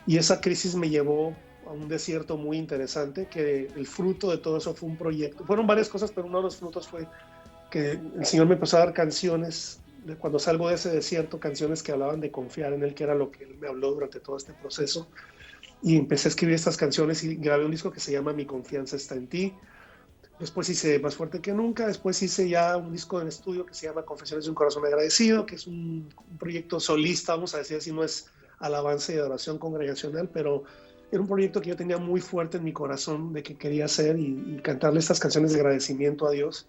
Y esa crisis me llevó a un desierto muy interesante, que el fruto de todo eso fue un proyecto. Fueron varias cosas, pero uno de los frutos fue que el Señor me empezó a dar canciones, cuando salgo de ese desierto, canciones que hablaban de confiar en Él, que era lo que Él me habló durante todo este proceso. Y empecé a escribir estas canciones y grabé un disco que se llama Mi Confianza Está en Ti. Después hice Más Fuerte que Nunca, después hice ya un disco en estudio que se llama Confesiones de un Corazón Agradecido, que es un proyecto solista, vamos a decir así, no es alabanza y adoración congregacional, pero era un proyecto que yo tenía muy fuerte en mi corazón de que quería hacer y cantarle estas canciones de agradecimiento a Dios.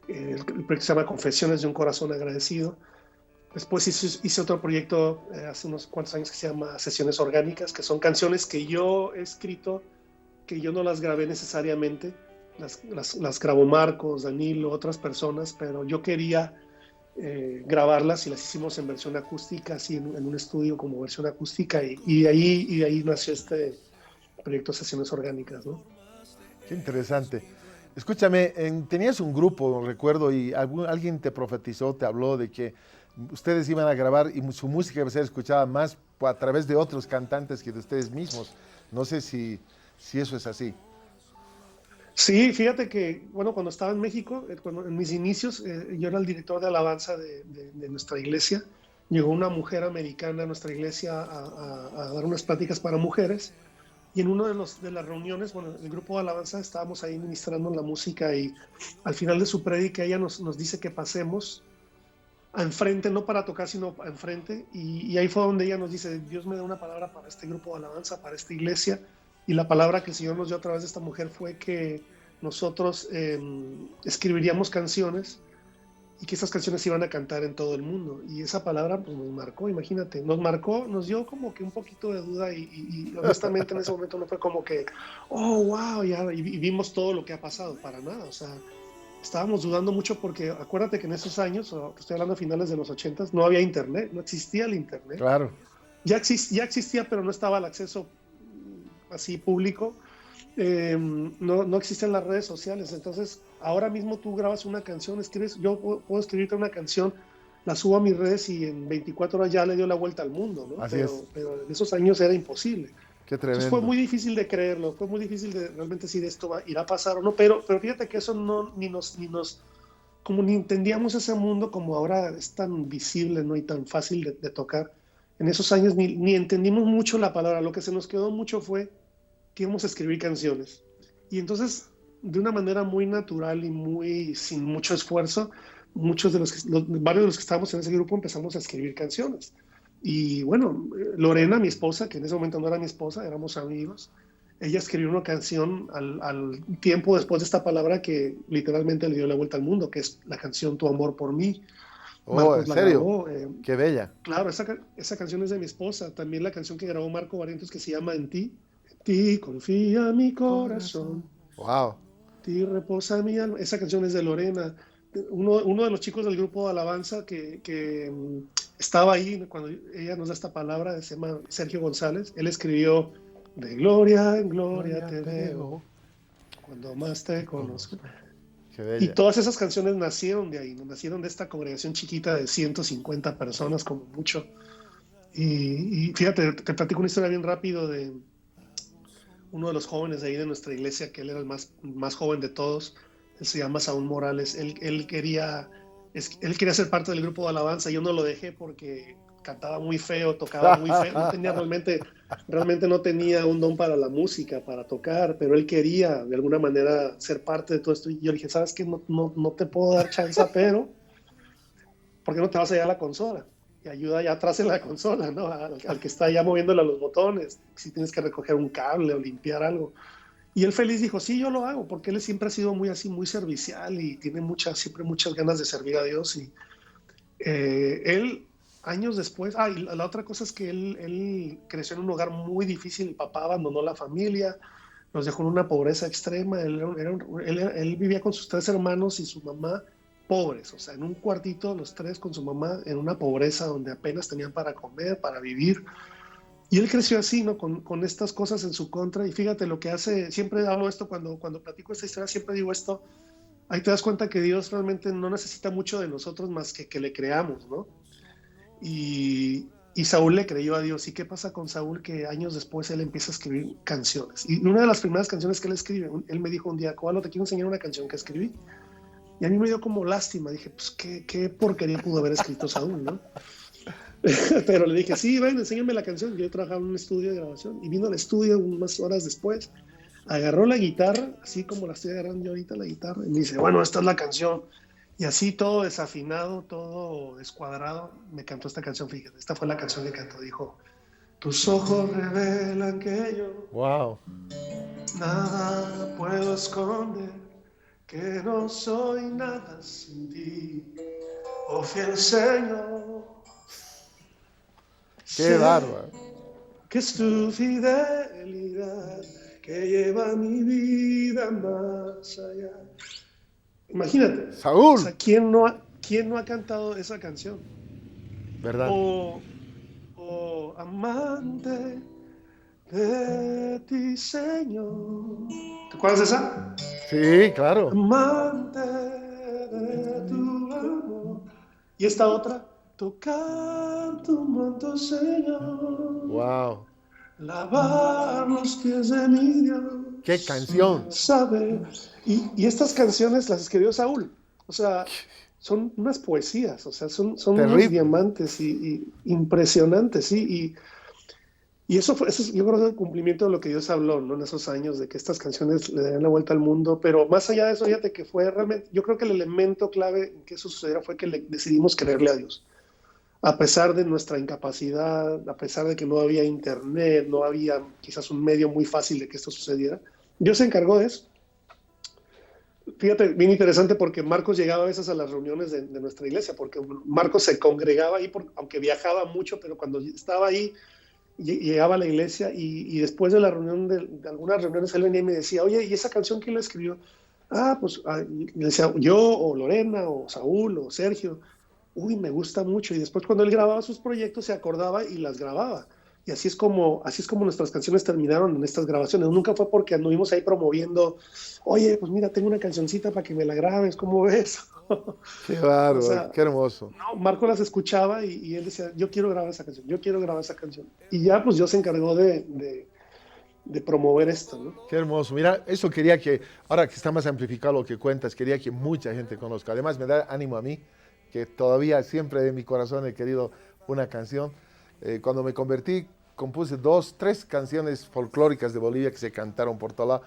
El proyecto se llama Confesiones de un Corazón Agradecido. Después hice otro proyecto hace unos cuantos años que se llama Sesiones Orgánicas, que son canciones que yo he escrito, que yo no las grabé necesariamente. Las grabó Marcos, Danilo, otras personas, pero yo quería grabarlas y las hicimos en versión acústica, así en un estudio como versión acústica, y de ahí nació este proyecto Sesiones Orgánicas, ¿no? Qué interesante. Escúchame, tenías un grupo, recuerdo, y alguien te profetizó, te habló de que ustedes iban a grabar y su música iba a ser escuchada más a través de otros cantantes que de ustedes mismos. No sé si eso es así. Sí, fíjate que, bueno, cuando estaba en México, en mis inicios, yo era el director de alabanza de nuestra iglesia. Llegó una mujer americana a nuestra iglesia a dar unas pláticas para mujeres, Y en uno de las reuniones, bueno, el grupo de alabanza, estábamos ahí ministrando la música y al final de su prédica ella nos dice que pasemos a enfrente, no para tocar, sino a enfrente. Y ahí fue donde ella nos dice, Dios me da una palabra para este grupo de alabanza, para esta iglesia. Y la palabra que el Señor nos dio a través de esta mujer fue que nosotros escribiríamos canciones y que esas canciones iban a cantar en todo el mundo. Y esa palabra pues, nos marcó, imagínate, nos marcó, nos dio como que un poquito de duda y honestamente en ese momento no fue como que, oh, wow, ya, y vimos todo lo que ha pasado, para nada, o sea, estábamos dudando mucho porque acuérdate que en esos años, estoy hablando de finales de los 80s, no había internet, no existía el internet. Claro. Ya existía, pero no estaba el acceso así público. No existen las redes sociales, entonces ahora mismo tú grabas una canción, yo puedo escribirte una canción, la subo a mis redes y en 24 horas ya le dio la vuelta al mundo, ¿no? Así es. Pero en esos años era imposible. Qué tremendo. Entonces fue muy difícil de creerlo, fue muy difícil de realmente si esto irá a pasar o no, pero fíjate que eso no, como ni entendíamos ese mundo como ahora es tan visible, ¿no? Y tan fácil de tocar. En esos años ni entendimos mucho la palabra, lo que se nos quedó mucho fue que íbamos a escribir canciones. Y entonces, de una manera muy natural y muy sin mucho esfuerzo, varios de los que estábamos en ese grupo empezamos a escribir canciones. Y bueno, Lorena, mi esposa, que en ese momento no era mi esposa, éramos amigos, ella escribió una canción al tiempo después de esta palabra que literalmente le dio la vuelta al mundo, que es la canción Tu amor por mí. Oh, Marcos ¿en serio? grabó, Qué bella. claro, esa canción es de mi esposa. También la canción que grabó Marco Barrientos que se llama En ti. En ti confía mi corazón. Wow. En ti reposa mi alma. Esa canción es de Lorena. Uno de los chicos del grupo de alabanza que estaba ahí cuando ella nos da esta palabra, se llama Sergio González. Él escribió De gloria en gloria te veo, cuando más te conozco. Qué bella. Y todas esas canciones nacieron de ahí, nacieron de esta congregación chiquita de 150 personas como mucho. Y fíjate, te platico una historia bien rápido de uno de los jóvenes de ahí de nuestra iglesia, que él era el más joven de todos. Él se llama Saúl Morales. Él quería ser parte del grupo de alabanza. Yo no lo dejé porque cantaba muy feo, tocaba muy feo. No tenía realmente no tenía un don para la música, para tocar, pero él quería de alguna manera ser parte de todo esto. Y yo le dije, ¿sabes qué? No te puedo dar chance, pero ¿por qué no te vas allá a la consola? Y ayuda allá atrás en la consola, ¿no? Al que está allá moviéndole a los botones, si tienes que recoger un cable o limpiar algo. Y él feliz dijo, sí, yo lo hago, porque él siempre ha sido muy así, muy servicial y tiene siempre muchas ganas de servir a Dios. Y él, años después, y la otra cosa es que él creció en un hogar muy difícil, el papá abandonó la familia, nos dejó en una pobreza extrema, él vivía con sus 3 hermanos y su mamá, pobres, o sea, en un cuartito los 3 con su mamá, en una pobreza donde apenas tenían para comer, para vivir. Y él creció así, ¿no? Con estas cosas en su contra. Y fíjate lo que hace, siempre hablo esto cuando platico esta historia, siempre digo esto, ahí te das cuenta que Dios realmente no necesita mucho de nosotros más que le creamos, ¿no? Y Saúl le creyó a Dios. ¿Y qué pasa con Saúl? Que años después él empieza a escribir canciones. Y una de las primeras canciones que él escribe, él me dijo un día, Coalo, te quiero enseñar una canción que escribí. Y a mí me dio como lástima. Dije, pues qué porquería pudo haber escrito Saúl, ¿no? Pero le dije, sí, ven, enséñame la canción. Yo trabajaba en un estudio de grabación y vino al estudio unas horas después, agarró la guitarra, así como la estoy agarrando yo ahorita la guitarra, y me dice, bueno, esta es la canción. Y así todo desafinado, todo descuadrado, me cantó esta canción, fíjate, esta fue la canción que cantó, dijo, tus ojos revelan que yo Wow. nada puedo esconder, que no soy nada sin ti, oh fiel Señor. Qué bárbaro. Que es tu fidelidad que lleva mi vida más allá. Imagínate. Saúl. O sea, ¿quién no ha cantado esa canción? ¿Verdad? Oh, amante de ti, Señor. ¿Te acuerdas de esa? Sí, claro. Amante de tu amor. Y esta otra, tocar tu manto, Señor. Wow. Lavar los pies de mi Dios. ¡Qué canción! ¿Sabe? Y estas canciones las escribió Saúl. O sea, son unas poesías, o sea, son unos diamantes y impresionantes, ¿sí? Y yo creo que es el cumplimiento de lo que Dios habló, ¿no? En esos años, de que estas canciones le darían la vuelta al mundo, pero más allá de eso, fíjate que fue realmente, yo creo que el elemento clave en que eso sucediera fue que decidimos creerle a Dios. A pesar de nuestra incapacidad, a pesar de que no había internet, no había quizás un medio muy fácil de que esto sucediera, Dios se encargó de eso. Fíjate, bien interesante porque Marcos llegaba a veces a las reuniones de nuestra iglesia, porque Marcos se congregaba ahí, aunque viajaba mucho, pero cuando estaba ahí, llegaba a la iglesia y después de la reunión, de algunas reuniones, él venía y me decía, oye, ¿y esa canción quién la escribió? Pues, le decía yo, o Lorena, o Saúl, o Sergio. Uy, me gusta mucho. Y después cuando él grababa sus proyectos se acordaba y las grababa. Y así es como nuestras canciones terminaron en estas grabaciones. Nunca fue porque anduvimos ahí promoviendo, oye, pues mira, tengo una cancioncita para que me la grabes, ¿cómo ves? Qué O bárbaro, sea, qué hermoso. no, Marco las escuchaba y él decía, yo quiero grabar esa canción, yo quiero grabar esa canción. Y ya pues Dios se encargó de promover esto, ¿no? Qué hermoso. Mira, eso quería que, ahora que está más amplificado lo que cuentas, quería que mucha gente conozca. Además, me da ánimo a mí, que todavía siempre de mi corazón he querido una canción. Cuando me convertí, compuse 2, 3 canciones folclóricas de Bolivia que se cantaron por todo lado.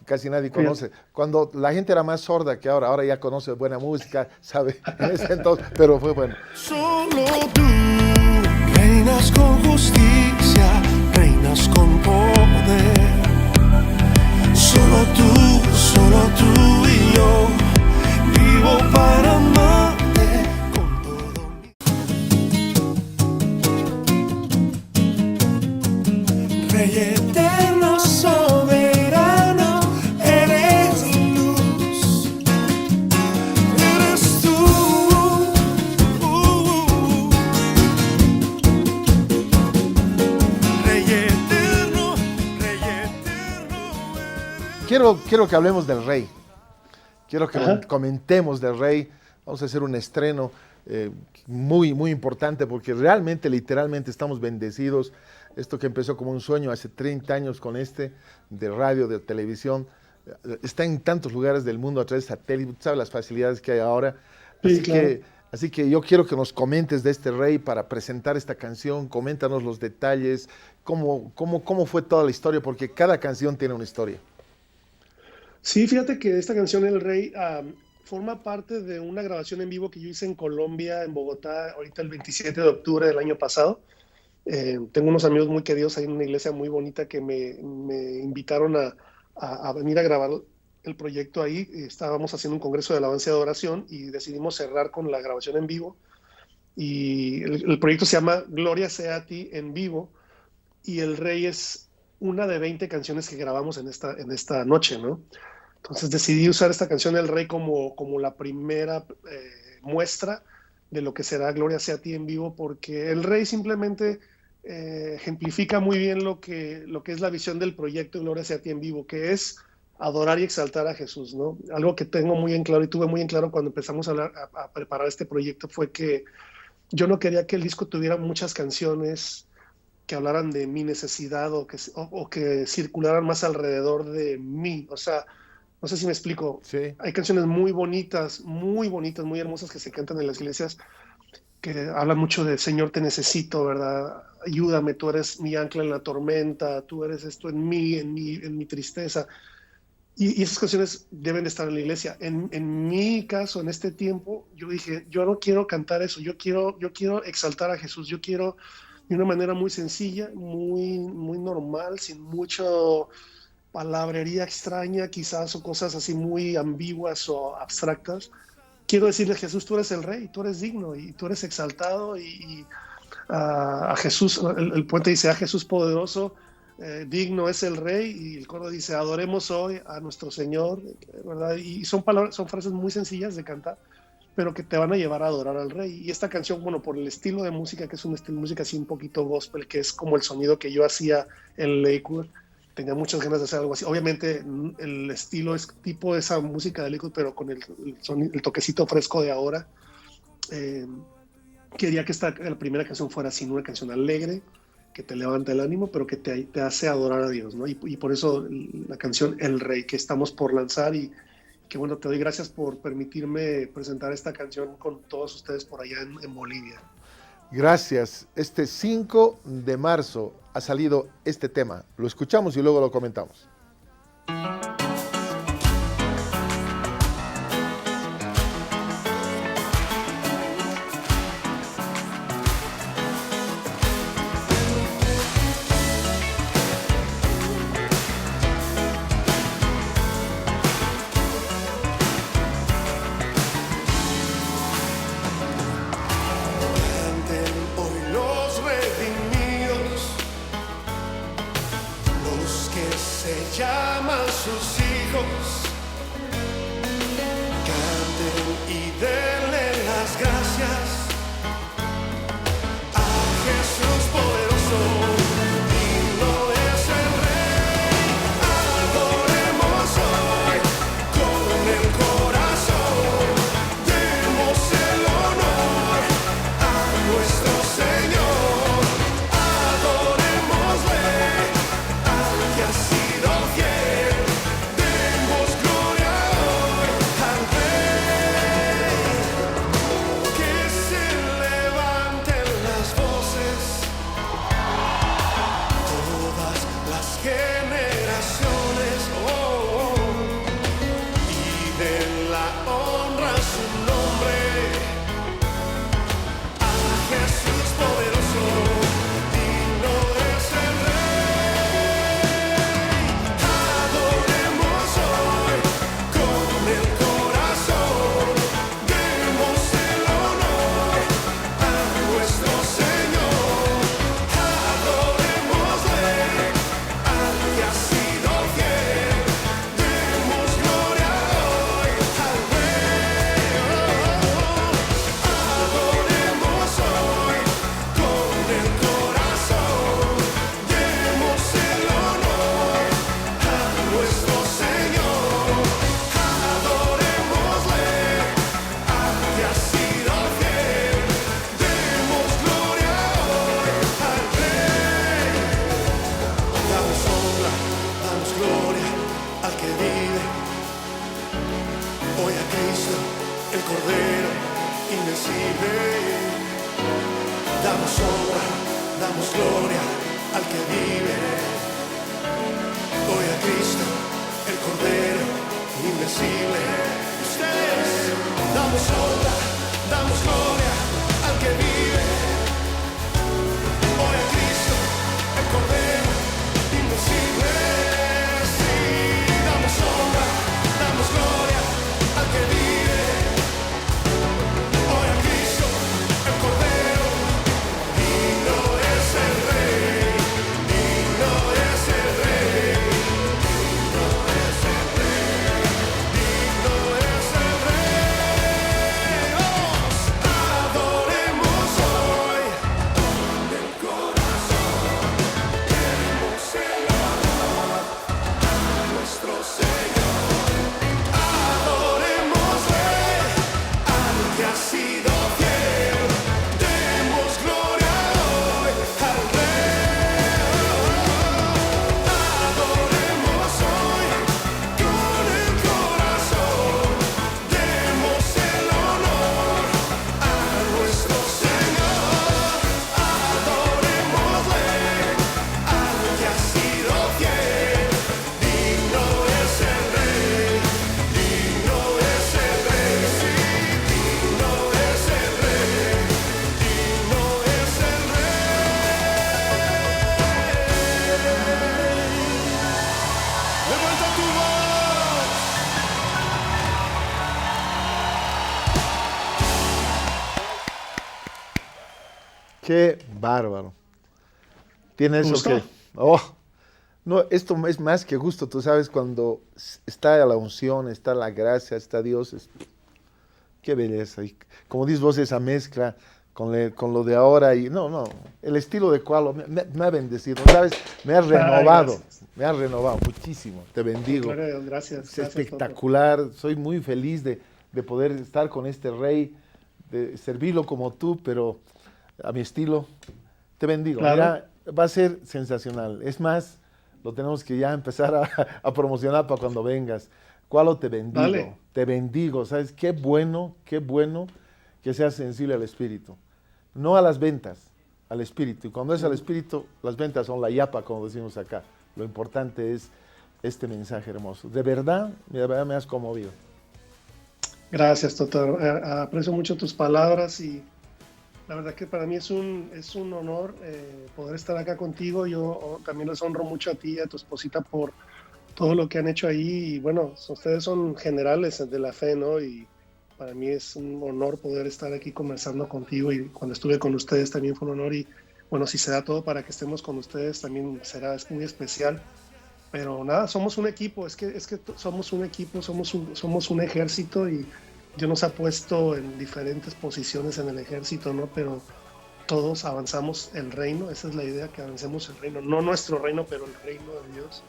Casi nadie conoce. Cuando la gente era más sorda que ahora, ahora ya conoce buena música, sabe, en ese entonces, pero fue bueno. Solo tú reinas con justicia, reinas con poder. Solo tú y yo, vivo para amarte con todo mi Rey eterno, soberano, eres luz, eres tú. Rey eterno, Rey eterno. Quiero que hablemos del Rey. Quiero que Ajá. comentemos del Rey. Vamos a hacer un estreno muy, muy importante porque realmente, literalmente, estamos bendecidos. Esto que empezó como un sueño hace 30 años con de radio, de televisión, está en tantos lugares del mundo a través de satélite. ¿Sabes las facilidades que hay ahora? Sí, Así claro. así que yo quiero que nos comentes de este Rey para presentar esta canción. Coméntanos los detalles, cómo fue toda la historia, porque cada canción tiene una historia. Sí, fíjate que esta canción El Rey forma parte de una grabación en vivo que yo hice en Colombia, en Bogotá, ahorita el 27 de octubre del año pasado. Tengo unos amigos muy queridos ahí en una iglesia muy bonita que me invitaron a venir a grabar el proyecto ahí. Estábamos haciendo un congreso de alabanza y adoración y decidimos cerrar con la grabación en vivo. Y el proyecto se llama Gloria sea a ti en vivo y El Rey es una de 20 canciones que grabamos en esta noche, ¿no? Entonces decidí usar esta canción El Rey como la primera muestra de lo que será Gloria sea a ti en vivo, porque El Rey simplemente ejemplifica muy bien lo que es la visión del proyecto Gloria sea a ti en vivo, que es adorar y exaltar a Jesús, ¿no? Algo que tengo muy en claro y tuve muy en claro cuando empezamos a preparar este proyecto fue que yo no quería que el disco tuviera muchas canciones que hablaran de mi necesidad o que circularan más alrededor de mí. O sea, no sé si me explico. Sí. Hay canciones muy bonitas, muy hermosas que se cantan en las iglesias que hablan mucho de Señor, te necesito, ¿verdad? Ayúdame, tú eres mi ancla en la tormenta, tú eres esto en mi tristeza. Y esas canciones deben de estar en la iglesia. En mi caso, en este tiempo, yo dije, yo no quiero cantar eso, yo quiero exaltar a Jesús, yo quiero de una manera muy sencilla, muy normal, sin mucho palabrería extraña quizás o cosas así muy ambiguas o abstractas. Quiero decirle, Jesús, tú eres el rey, tú eres digno y tú eres exaltado a Jesús, el puente dice, a Jesús poderoso, digno es el rey y el coro dice, adoremos hoy a nuestro Señor, ¿verdad? Y son palabras, son frases muy sencillas de cantar, pero que te van a llevar a adorar al rey. Y esta canción, bueno, por el estilo de música, que es un estilo de música así un poquito gospel, que es como el sonido que yo hacía en Lakewood, tenía muchas ganas de hacer algo así. Obviamente el estilo es tipo esa música de Lakewood, pero con el toquecito fresco de ahora. Eh, Quería que la primera canción fuera así, una canción alegre, que te levanta el ánimo, pero que te hace adorar a Dios, ¿no? Y por eso la canción El Rey, que estamos por lanzar y que bueno, te doy gracias por permitirme presentar esta canción con todos ustedes por allá en Bolivia. Gracias. Este 5 de marzo ha salido este tema. Lo escuchamos y luego lo comentamos. Llaman sus hijos, canten y denle las gracias a Jesús poderoso, digno es el Rey. Adoremos hoy con el corazón, demos el honor a nuestro Señor, adorémosle al que ha sido fiel, demos gloria hoy al Rey. Que se levanten las voces, todas las generaciones, y den la honra a su nombre, a Jesús poderoso, digno es el Rey. Adoremos hoy con el corazón, demos el honor a nuestro Señor, adorémosle al que ha sido fiel, demos gloria hoy al Rey. Adoremos hoy con el corazón, demos el honor a nuestro Señor, adorémosle al que ha sido fiel, demos gloria hoy al Rey. Damos honra, damos gloria al que vive hoy, a Cristo, el Cordero invencible. Damos honra, damos gloria al que vive hoy, a Cristo, el Cordero invencible. Ustedes, damos honra, damos gloria al que vive hoy, a Cristo, el Cordero invencible. Sí, damos honra, damos gloria al que vive hoy, a Cristo, el Cordero. Digno es el Rey, digno es el Rey, digno es el Rey, digno es el Rey. Adoremos hoy con el corazón, demos el honor a nuestro Señor, adorémosle al que ha sido fiel, demos gloria hoy al Rey. Adoremos hoy con el corazón, demos el honor a nuestro Señor, adorémosle al que ha sido fiel, digno es el Rey, digno es el Rey, sí, digno es el Rey, digno es el Rey. Levanta tu voz. Qué bárbaro. Tiene eso ¿Gustó? que... Oh, no, esto es más que gusto. Tú sabes, cuando está la unción, está la gracia, está Dios, qué belleza. Y como dices vos, esa mezcla con lo de ahora. Y no, el estilo de Cualo me ha bendecido. ¿Sabes? Me ha renovado. gracias. Me ha renovado muchísimo. Te bendigo. Gloria a Dios, gracias. Es Gracias, espectacular. Soy muy feliz de poder estar con este rey, de servirlo como tú, pero a mi estilo. Te bendigo. Claro. Mira, va a ser sensacional. Es más, lo tenemos que ya empezar a promocionar para cuando vengas. Cualo, te bendigo. Dale. Te bendigo. ¿Sabes? Qué bueno que seas sensible al Espíritu. No a las ventas, al espíritu. Y cuando es al espíritu, las ventas son la yapa, como decimos acá. Lo importante es este mensaje hermoso. De verdad me has conmovido. Gracias, Toto. Aprecio mucho tus palabras y la verdad que para mí es un honor poder estar acá contigo. Yo también les honro mucho a ti y a tu esposita por todo lo que han hecho ahí. Y bueno, ustedes son generales de la fe, ¿no? Y para mí es un honor poder estar aquí conversando contigo. Y cuando estuve con ustedes también fue un honor. Y bueno, si se da todo para que estemos con ustedes también es muy especial. Pero nada, somos un equipo, es que somos un equipo, somos un ejército y Dios nos ha puesto en diferentes posiciones en el ejército, ¿no? Pero todos avanzamos el reino, esa es la idea, que avancemos el reino, no nuestro reino, pero el reino de Dios.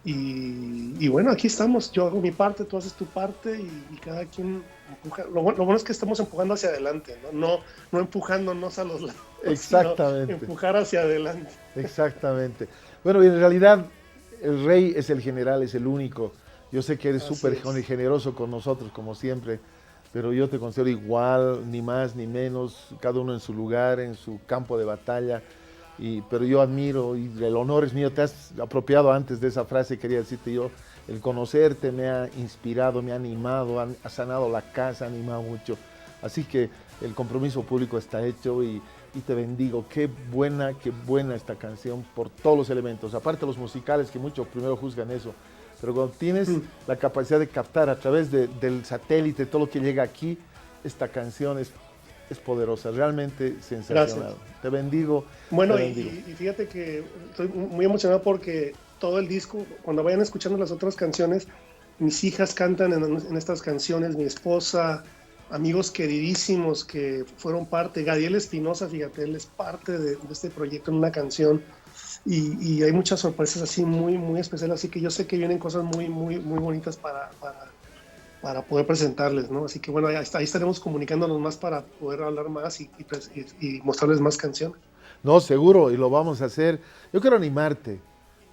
Y bueno, aquí estamos, yo hago mi parte, tú haces tu parte y cada quien empuja. Lo bueno es que estamos empujando hacia adelante, no empujándonos a los lados, Exactamente. sino empujar hacia adelante. Exactamente. Bueno, y en realidad el rey es el general, es el único. Yo sé que eres Así súper es. generoso con nosotros, como siempre, pero yo te considero igual, ni más ni menos, cada uno en su lugar, en su campo de batalla. Pero yo admiro y el honor es mío. Te has apropiado antes de esa frase, quería decirte yo. El conocerte me ha inspirado, me ha animado, ha sanado la casa, ha animado mucho. Así que el compromiso público está hecho y te bendigo. Qué buena esta canción por todos los elementos. Aparte los musicales, que muchos primero juzgan eso. Pero cuando tienes la capacidad de captar a través del satélite todo lo que llega aquí, esta canción es poderosa, realmente sensacional. Gracias. Te bendigo. Bueno, te y bendigo. fíjate que estoy muy emocionado porque todo el disco, cuando vayan escuchando las otras canciones, mis hijas cantan en estas canciones, mi esposa, amigos queridísimos que fueron parte, Gadiel Espinosa, fíjate, él es parte de este proyecto en una canción y hay muchas sorpresas así muy especiales, así que yo sé que vienen cosas muy bonitas para poder presentarles, ¿no? Así que bueno, ahí estaremos comunicándonos más para poder hablar más y mostrarles más canciones. No, seguro, y lo vamos a hacer. Yo quiero animarte.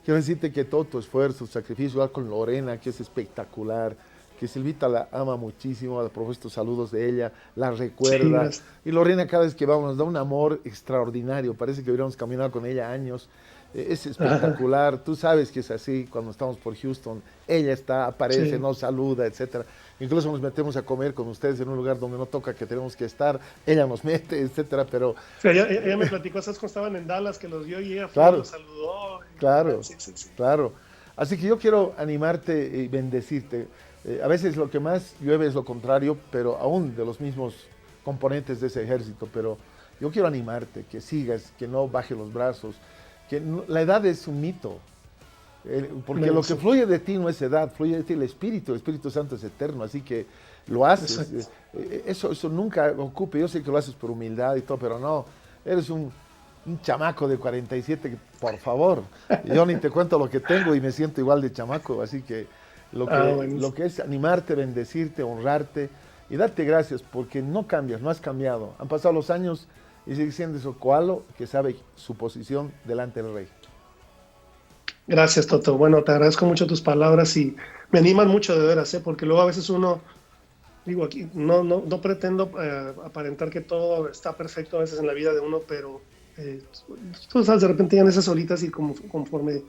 Quiero decirte que todo tu esfuerzo, tu sacrificio, igual con Lorena, que es espectacular, que Silvita la ama muchísimo, ha propuesto saludos de ella, la recuerda. Sí, Y Lorena cada vez que vamos nos da un amor extraordinario, parece que hubiéramos caminado con ella años. Es espectacular, tú sabes que es así cuando estamos por Houston, ella está, aparece, sí. nos saluda, etcétera. Incluso nos metemos a comer con ustedes en un lugar donde no toca que tenemos que estar, ella nos mete, etcétera, pero O sea, ella me platicó esas cuando estaban en Dallas, que los vio y ella fue Claro. y los saludó. claro, Sí, sí, sí. claro. Así que yo quiero animarte y bendecirte. A veces lo que más llueve es lo contrario, pero aún de los mismos componentes de ese ejército, pero yo quiero animarte, que sigas, que no bajes los brazos, la edad es un mito, porque Bueno, lo que sí. fluye de ti no es edad, fluye de ti el Espíritu Santo es eterno, así que lo haces. Exacto. Eso nunca ocupe, yo sé que lo haces por humildad y todo, pero no, eres un chamaco de 47, por favor, yo ni te cuento lo que tengo y me siento igual de chamaco, así que Buenísimo. lo que es animarte, bendecirte, honrarte y darte gracias porque no cambias, no has cambiado, han pasado los años y sigue siendo eso Koalo que sabe su posición delante del rey. Gracias, Toto. Bueno, te agradezco mucho tus palabras y me animan mucho de veras, ¿eh? Porque luego a veces uno, digo aquí, no pretendo aparentar que todo está perfecto a veces en la vida de uno, pero tú sabes, de repente llegan esas solitas y conforme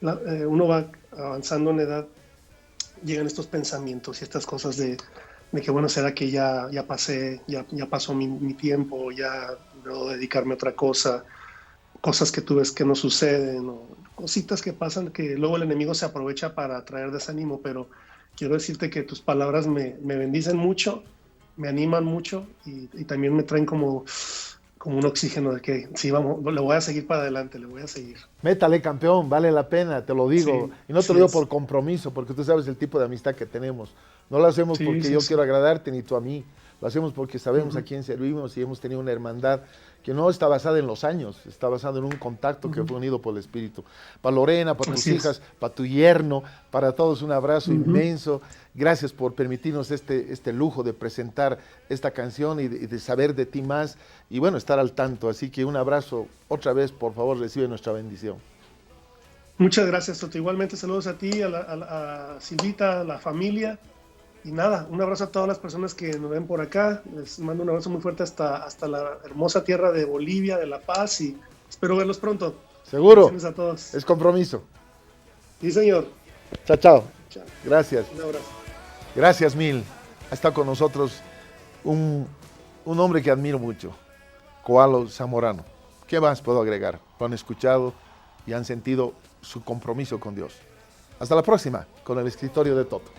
uno va avanzando en edad, llegan estos pensamientos y estas cosas de que bueno, será que ya pasé, ya pasó mi tiempo, ya debo dedicarme a otra cosa, cosas que tú ves que no suceden, o cositas que pasan que luego el enemigo se aprovecha para traer desánimo, pero quiero decirte que tus palabras me bendicen mucho, me animan mucho y también me traen como un oxígeno de que sí, vamos, le voy a seguir para adelante, le voy a seguir. Métale, campeón, vale la pena, te lo digo. Sí, Y no te sí lo digo es. por compromiso, porque tú sabes el tipo de amistad que tenemos. No lo hacemos Sí, porque sí, yo sí. quiero agradarte ni tú a mí. Lo hacemos porque sabemos a quién servimos y hemos tenido una hermandad que no está basada en los años, está basada en un contacto que fue unido por el Espíritu. Para Lorena, para tus Así es. hijas, para tu yerno, para todos un abrazo inmenso. Gracias por permitirnos este lujo de presentar esta canción y de saber de ti más y bueno, estar al tanto. Así que un abrazo otra vez, por favor, recibe nuestra bendición. Muchas gracias, Toto. Igualmente saludos a ti, a Silvita, a la familia. Y nada, un abrazo a todas las personas que nos ven por acá. Les mando un abrazo muy fuerte hasta la hermosa tierra de Bolivia, de La Paz, y espero verlos pronto. Seguro. Bendiciones a todos. Es compromiso. Sí, señor. Chao, chao. Chao. Gracias. Un abrazo. Gracias mil. Ha estado con nosotros un hombre que admiro mucho, Koalo Zamorano. ¿Qué más puedo agregar? Lo han escuchado y han sentido su compromiso con Dios. Hasta la próxima con el escritorio de Toto.